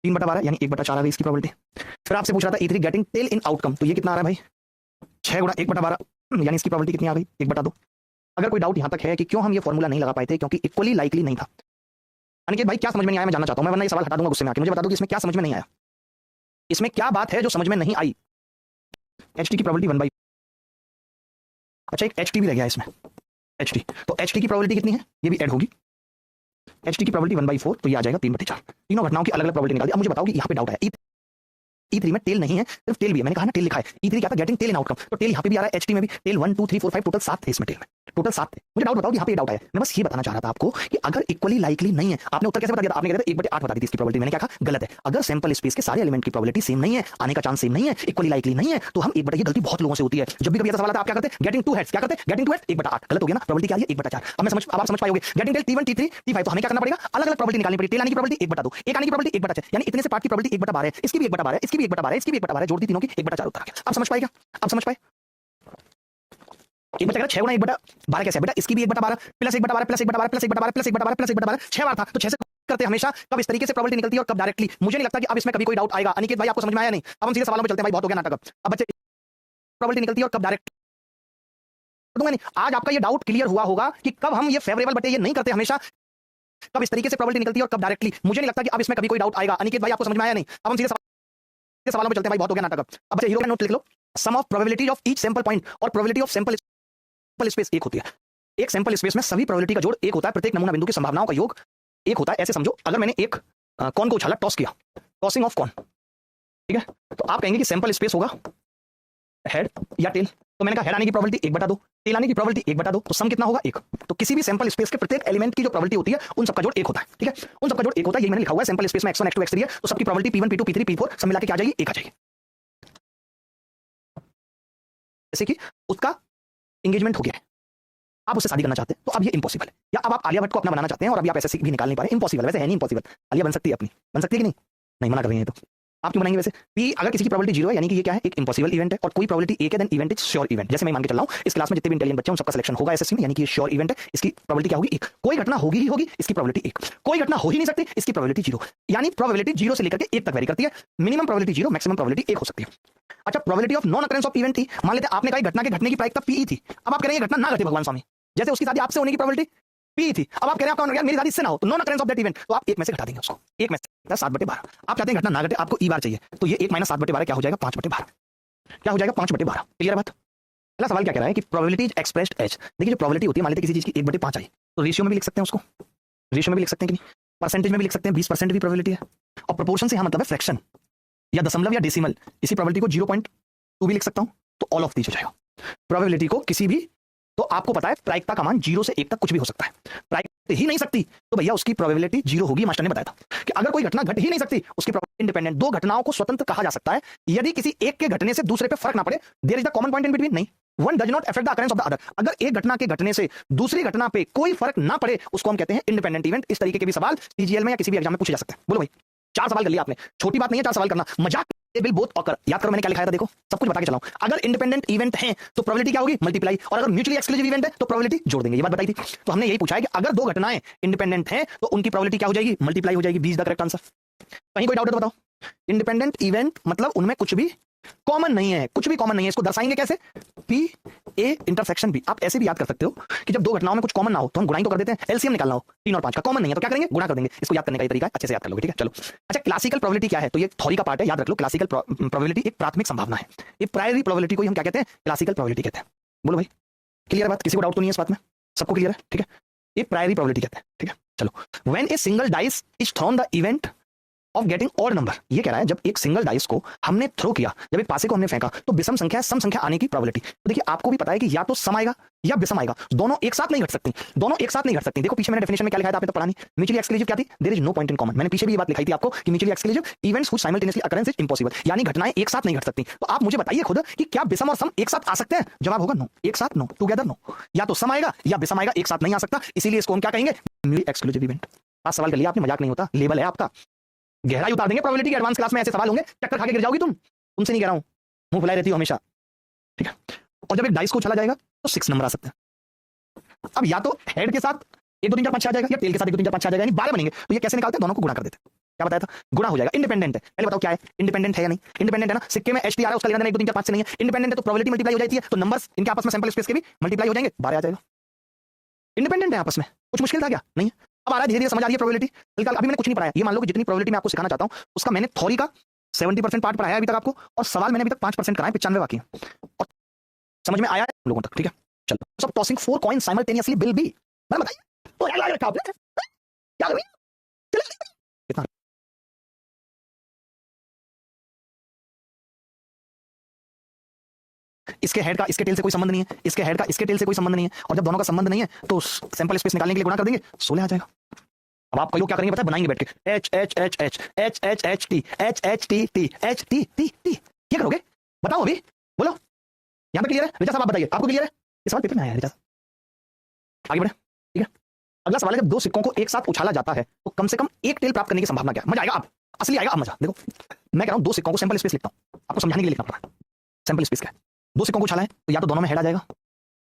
3/12 यानी 1/4 आ गई इसकी प्रोबेबिलिटी। फिर आपसे पूछ रहा था E3 गेटिंग टेल इन आउटकम, तो ये कितना आ रहा है भाई? 6 गुणा 1/12 यानी इसकी प्रोबेबिलिटी कितनी आ गई? 1/2। अगर कोई डाउट यहां तक है कि क्यों हम ये फॉर्मूला नहीं लगा पाए थे, क्योंकि इक्वली लाइकली नहीं था। अनिकेत भाई क्या समझ में नहीं आया, मैं जानना चाहता हूं, मैं वरना ये सवाल हटा दूंगा गुस्से में आके। मुझे बता दो कि इसमें क्या समझ में नहीं आया, इसमें क्या बात है जो समझ में नहीं आई? HT की प्रोबेबिलिटी 1/, अच्छा एक HT भी रह गया इसमें, HT, तो HT की प्रोबेबिलिटी कितनी है? ये भी ऐड होगी। HT की प्रोबेबिलिटी 1/4, तो ये आ जाएगा 3/4। तीनों घटनाओं की अलग अलग प्रोबेबिलिटी निकाल दी। अब मुझे बताओ कि यहाँ पे डाउट है, E3 में टेल नहीं है, सिर्फ टेल भी है। मैंने कहा ना टेल लिखा है, E3 क्या था? गेटिंग टेल इन आउटकम, तो टेल यहाँ पे भी आ रहा है, HT में भी टेल 1 2 3 4 5 टोटल 7 थे इसमें, टेल में टोटल 7 थे। मुझे डाउट बताओ कि यहाँ पे ये डाउट है। मैं बस ये बताना चाह रहा था आपको कि अगर इक्वली लाइकली नहीं है, आपने उत्तर कैसे बता दिया था? आपने कहा था 1/8 बता दी थी इसकी प्रोबेबिलिटी। मैंने क्या कहा? गलत है। अगर सैंपल स्पेस के सारे एलिमेंट की प्रोबेबिलिटी सेम नहीं है, आने का चांस सेम नहीं है, इक्वली लाइकली नहीं है, तो हम 1/, ये गलती बहुत लोगों से होती है। जब भी कभी ऐसा सवाल आता है आप क्या करते हैं? गेटिंग 2 हेड्स, क्या करते हैं? गेटिंग 2 हेड्स 1/8, गलत हो गया ना? प्रोबेबिलिटी क्या है? 1/4। अब आप समझ पाओगे getting tail T1 T3 T5, तो हमें क्या करना पड़ेगा? अलग अलग प्रोबेबिलिटी निकालनी पड़ेगी। टेल आने की प्रोबेबिलिटी 1/2, एक आने की प्रोबेबिलिटी 1/6, यानी इतने से पार्ट की प्रोबेबिलिटी 1/12 है, इसकी भी 1/12 है, इसकी भी 1/12 है, इसकी भी 1/12 है, जोड़ दी तीनों की 1/4 उत्तर आ गया। आप समझ पाएगा? आप समझ पाए? 1/4 6 गुणा 1/12 कैसे है बेटा? इसकी भी 1/12 plus 1/12 plus 1/12 plus 1/12 plus 1/12 plus 1/12, 6 बार था, तो 6 से करते हमेशा कब इस तरीके से प्रोबेबिलिटी निकलती है और कब डायरेक्टली। मुझे नहीं लगता कि अब इसमें कभी कोई डाउट आएगा। अनिकेत भाई आपको समझ में आया नहीं? अब हम सीधे सवालों पे चलते हैं भाई, बहुत हो गया नाटक। अब बच्चे प्रोबेबिलिटी निकलती है और कब डायरेक्ट दूंगा नहीं। आज आपका ये डाउट क्लियर हुआ होगा कि कब हम ये फेवरेबल बटे ये नहीं करते हमेशा, कब इस तरीके से प्रोबेबिलिटी निकलती है और कब डायरेक्टली। मुझे नहीं लगता कि अब इसमें कभी कोई डाउट आएगा। अनिकेत भाई आपको समझ में आया नहीं? अब हम सीधे सवालों पे चलते हैं भाई, बहुत हो गया नाटक। अब बच्चे हीरो का नोट लिख लो। Sum of probability of each sample point और प्रोबेबिलिटी ऑफ सैंपल स्पेस एक होती है। एक सैंपल स्पेस में सभी प्रोबेबिलिटी का जोड़ एक होता है, प्रत्येक नमूना बिंदु की संभावनाओं का योग एक होता है। ऐसे समझो अगर मैंने एक कॉन को उछाला, टॉस किया, टॉसिंग ऑफ कॉन, ठीक है, तो आप कहेंगे कि सैंपल स्पेस होगा हेड या टेल। तो मैंने कहा हेड आने की प्रोबेबिलिटी 1/2, टेल आने की प्रोबेबिलिटी 1/2, तो सम कितना होगा? 1। तो किसी भी सैंपल स्पेस के प्रत्येक एलिमेंट की जो प्रोबेबिलिटी होती है उन सबका जोड़ एक होता है, ठीक है, उन सबका जोड़ एक होता है। ये मैंने लिखा हुआ है, सैंपल स्पेस में x1 x2 x3 है, तो सबकी probability P1 P2 P3 P4 सब मिला के क्या आ जाएगी? 1 आ जाएगी। जैसे कि उसका एंगेजमेंट हो गया है, आप उससे शादी करना चाहते हैं, तो अब ये इंपॉसिबल है। या अब आप आलिया भट्ट को अपना बनाना चाहते हैं और अभी आप ऐसे भी निकाल नहीं पा रहे, इंपॉसिबल। वैसे है नहीं इंपॉसिबल, आलिया बन सकती है अपनी, बन सकती है कि नहीं? नहीं, मना कर रही है। तो आप क्यों बनाएंगे? वैसे P अगर किसी की प्रोबेबिलिटी 0 है यानी कि ये क्या है? एक इंपॉसिबल इवेंट है, और कोई प्रोबेबिलिटी 1 है then event is sure event. जैसे मैं मान के चल रहा हूं इस क्लास में जितने भी इंटेलिजेंट बच्चे हैं उन सबका सिलेक्शन होगा एसएससी में, यानी कि ये श्योर इवेंट है। इसकी प्रोबेबिलिटी क्या होगी? 1। कोई घटना होगी ही होगी, इसकी प्रोबेबिलिटी 1। कोई घटना हो ही नहीं सकती, इसकी प्रोबेबिलिटी 0। यानी प्रोबेबिलिटी 0 से लेकर के 1 तक वेरी करती है। मिनिमम प्रोबेबिलिटी 0, मैक्सिमम प्रोबेबिलिटी 1 हो सकती है। अच्छा, probability of non occurrence of event थी, मान लेते हैं आपने कहा घटना के घटने की प्रायिकता PE थी। अब आप कह रहे हैं घटना ना घटे भगवान स्वामी, जैसे उसकी शादी आपसे होने की प्रोबेबिलिटी P थी। अब आप कह रहे हैं आपका मेरी शादी इससे ना हो, तो non occurrence of that event, तो आप 1 में से घटा देंगे उसको। 1 में से 7/12। आप चाहते हैं घटना ना घटे, आपको E बार चाहिए, तो ये 1 - 7/12 क्या हो जाएगा? 5/12। क्या हो जाएगा? 5/12। क्लियर है बात? पहला सवाल क्या कह रहा है कि प्रोबेबिलिटी एक्सप्रेस्ड एच। देखिए जो प्रोबेबिलिटी होती है, मान लेते किसी चीज की 1/5 आई, तो रेशियो में भी लिख सकते हैं उसको, रेशियो में भी लिख सकते हैं कि नहीं, परसेंटेज में भी लिख सकते हैं, 20% भी प्रोबेबिलिटी है, और प्रोपोर्शन से यहाँ मतलब है फ्रैक्शन या दशमलव या डेसिमल। इसी प्रोबेबिलिटी को 0.2 भी लिख सकता हूँ, तो ऑल ऑफ दीज हो जाएगा। प्रोबेबिलिटी को किसी भी, तो आपको पता है प्रायिकता का मान 0 से 1 तक कुछ भी हो सकता है। प्रायिकता ही नहीं सकती तो भैया उसकी प्रोबेबिलिटी 0 होगी। मास्टर ने बताया था कि अगर कोई घटना घट ही नहीं सकती उसकी प्रोबेबिलिटी इंडिपेंडेंट। दो घटनाओं को स्वतंत्र कहा जा सकता है यदि किसी एक के घटने से दूसरे पे फर्क ना पड़े। There is the common point in between. नहीं, one does not affect the occurrence of the other. अगर एक घटना के घटने से दूसरी घटना पे कोई फर्क ना पड़े उसको हम कहते हैं इंडिपेंडेंट इवेंट। इस तरीके के भी सवाल टीजीएल में या किसी भी एग्जाम में पूछे जा सकते हैं। बोलो भाई। 4 सवाल कर लिया आपने, छोटी बात नहीं है 4 सवाल करना, मजाक विल बोथ ऑकर। याद करो मैंने क्या लिखा था, देखो सब कुछ बता के चलाऊं। अगर इंडिपेंडेंट इवेंट है तो प्रोबेबिलिटी क्या होगी, मल्टीप्लाई, और अगर म्यूचुअली एक्सक्लूसिव इवेंट है तो प्रोबेबिलिटी जोड़ देंगे। ये बात बताई थी। तो हमने यही पूछा है कि अगर दो घटनाएं इंडिपेंडेंट हैं तो उनकी प्रोबेबिलिटी क्या हो जाएगी, मल्टीप्लाई हो जाएगी। B is the correct answer. कहीं कोई डाउट है तो बताओ। इंडिपेंडेंट इवेंट मतलब उनमें कुछ भी कॉमन नहीं है, कुछ भी कॉमन नहीं है। इसको दर्शाएंगे कैसे, पी ए इंटरसेक्शन बी। आप ऐसे भी याद कर सकते हो कि जब दो घटनाओं में कुछ कॉमन ना हो तो हम गुणाई तो कर देते हैं, एलसीएम निकालना हो 3 और 5 का, कॉमन नहीं है तो क्या करेंगे, गुणा कर देंगे। इसको याद करने का तरीका है, अच्छे से याद कर लोगे, ठीक है। चलो अच्छा, क्लासिकल प्रोबेबिलिटी क्या है, तो ये थ्योरी का पार्ट है, याद रख लो। क्लासिकल प्रोबेबिलिटी एक प्राथमिक संभावना है। ये प्रायरी प्रोबेबिलिटी को हम क्या कहते हैं, क्लासिकल प्रोबेबिलिटी कहते हैं। बोलो भाई, क्लियर है बात, किसी को डाउट तो नहीं है इस बात में, सबको क्लियर है, ठीक है। ये प्रायरी प्रोबेबिलिटी कहते हैं, ठीक है। चलो, when a single dice is thrown the event of getting odd number, ये कह रहा है जब एक सिंगल डाइस को हमने थ्रो किया, जब एक पासे को हमने फेंका तो विषम संख्या सम संख्या आने की प्रोबेबिलिटी। तो देखिए आपको भी पता है कि या तो सम आएगा या विषम आएगा, दोनों एक साथ नहीं घट सकती, दोनों एक साथ नहीं घट सकती। देखो पीछे मैंने डेफिनेशन में क्या लिखा था, आपने तो पढ़ा नहीं। म्यूचुअली एक्सक्लूसिव क्या थी, there is no point in common. मैंने पीछे भी ये बात लिखाई थी आपको कि mutually exclusive events which simultaneously occurrence is impossible, यानी घटनाएं एक साथ नहीं घट सकती। तो आप मुझे बताइए खुद कि क्या विषम और सम एक साथ आ सकते हैं, जवाब होगा नो, एक साथ नो, टुगेदर नो। या तो सम आएगा या विषम आएगा, एक साथ नहीं आ सकता, इसीलिए इसको हम क्या कहेंगे, म्यूचुअली एक्सक्लूसिव इवेंट। 5 सवाल कर लिया आपने, मजाक नहीं होता, लेवल है आपका, गहराई उतार देंगे प्रोबेबिलिटी की। एडवांस क्लास में ऐसे सवाल होंगे, चक्कर खा के गिर जाओगी तुमसे नहीं कह रहा हूं, मुंह फुलाए रहती हो हमेशा, ठीक है। और जब एक डाइस को उछाला जाएगा तो 6 नंबर आ सकते हैं। अब या तो हेड के साथ 1 2 3 4 5 6 आ जाएगा, या टेल के साथ 1 2 3 4 5 6 आ जाएगा, यानी 12 बनेंगे। तो ये कैसे निकालते हैं, दोनों को गुणा कर देते हैं। क्या बताया था, गुणा हो जाएगा। इंडिपेंडेंट है, पहले बताओ क्या है, इंडिपेंडेंट है या नहीं, इंडिपेंडेंट है ना, सिक्के में एचटी आ रहा है, उसका लेना देना 1 2 3 4 5 से नहीं है। इंडिपेंडेंट है तो प्रोबेबिलिटी मल्टीप्लाई हो जाती है, तो नंबर्स इनके आपस में सैंपल स्पेस के भी मल्टीप्लाई हो जाएंगे, 12 आ जाएगा। इंडिपेंडेंट है आपस में, कुछ मुश्किल था क्या, नहीं है। अब आ रहा है धीरे धीरे समझ आ रही है प्रोबेबिलिटी। फिलहाल अभी मैंने कुछ नहीं पढ़ाया, ये मान लो कि जितनी प्रोबेबिलिटी मैं आपको सिखाना चाहता हूं उसका मैंने थ्योरी का 70% पार्ट पढ़ाया अभी तक आपको, और सवाल मैंने अभी तक 5% कराए, 95 बाकी हैं, और समझ में आया है लोगों तक, ठीक है। चलो, सब tossing 4 coin simultaneously will be, मैंने बताइए तो क्या रखा आपने, क्या करें कितना। इसके हेड का इसके टेल से कोई संबंध नहीं है, इसके हेड का इसके टेल से कोई संबंध नहीं है, और जब दोनों का संबंध नहीं है तो सैंपल स्पेस निकालने के लिए गुणा कर देंगे, 16 आ जाएगा। अब आप कई लोग क्या करेंगे पता है, बनाएंगे बैठ के H H H H H H H T H H T T H T T T, क्या करोगे बताओ, अभी बोलो। यहाँ पे क्लियर है रिचा साहब, आप बताइए, आपको क्लियर है, ये सवाल पेपर में आया है रिचा साहब। आगे बढ़े, ठीक है। अगला सवाल है, जब 2 सिक्कों को एक साथ उछाला जाता है तो कम से कम एक टेल प्राप्त करने की संभावना क्या है। मजा आएगा, अब असली आएगा, अब मजा। देखो मैं कह रहा हूँ 2 सिक्कों को सैंपल स्पेस लिखता हूँ, आपको समझाने के लिए लिखना पड़ा। सैंपल स्पेस क्या है, 2 सिक्कों को उछाला है तो या तो दोनों में हेड आ जाएगा,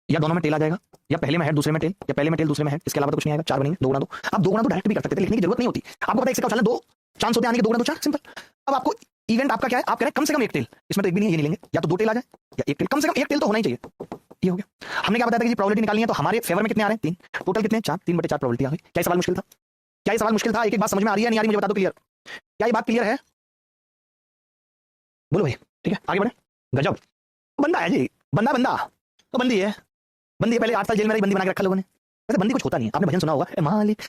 या दोनों में टेल आ जाएगा, या पहले में हेड दूसरे में टेल, या पहले में टेल दूसरे में हेड, इसके अलावा तो कुछ नहीं आएगा। 4 बनेंगे, 2 गुणा 2। आप 2 गुणा तो डायरेक्ट भी कर सकते थे, लिखने की जरूरत नहीं होती। आपको पता है एक सिक्का उछालना 2 चांस होते हैं आने के, 2 गुणा 2 4, सिंपल। अब आपको इवेंट आपका क्या है, आप कह रहे हैं कम से कम एक टेल, इसमें तो एक भी नहीं है, ये नहीं लेंगे, या तो 2 टेल आ जाए या एक टेल, कम से कम एक टेल तो होना ही चाहिए। ये हो गया। हमने क्या बताया था कि प्रोबेबिलिटी निकालनी है, तो हमारे फेवर में कितने आ रहे हैं, 3, टोटल कितने, 4, 3/4 प्रोबेबिलिटी आ गई। क्या सवाल मुश्किल था, क्या ये सवाल मुश्किल था, एक एक बात समझ में आ रही है नहीं आ रही, मुझे बता दो क्लियर, क्या ये बात क्लियर है, बोलो भाई, ठीक है। आगे बढ़े, गजब बंदा है जी, बंदा तो बंदी है, बंदी पहले 8 साल जेल में रही, बंदी बना के रखा लोगों ने। वैसे बंदी कुछ होता नहीं है, आपने भजन सुना होगा, ए मालिक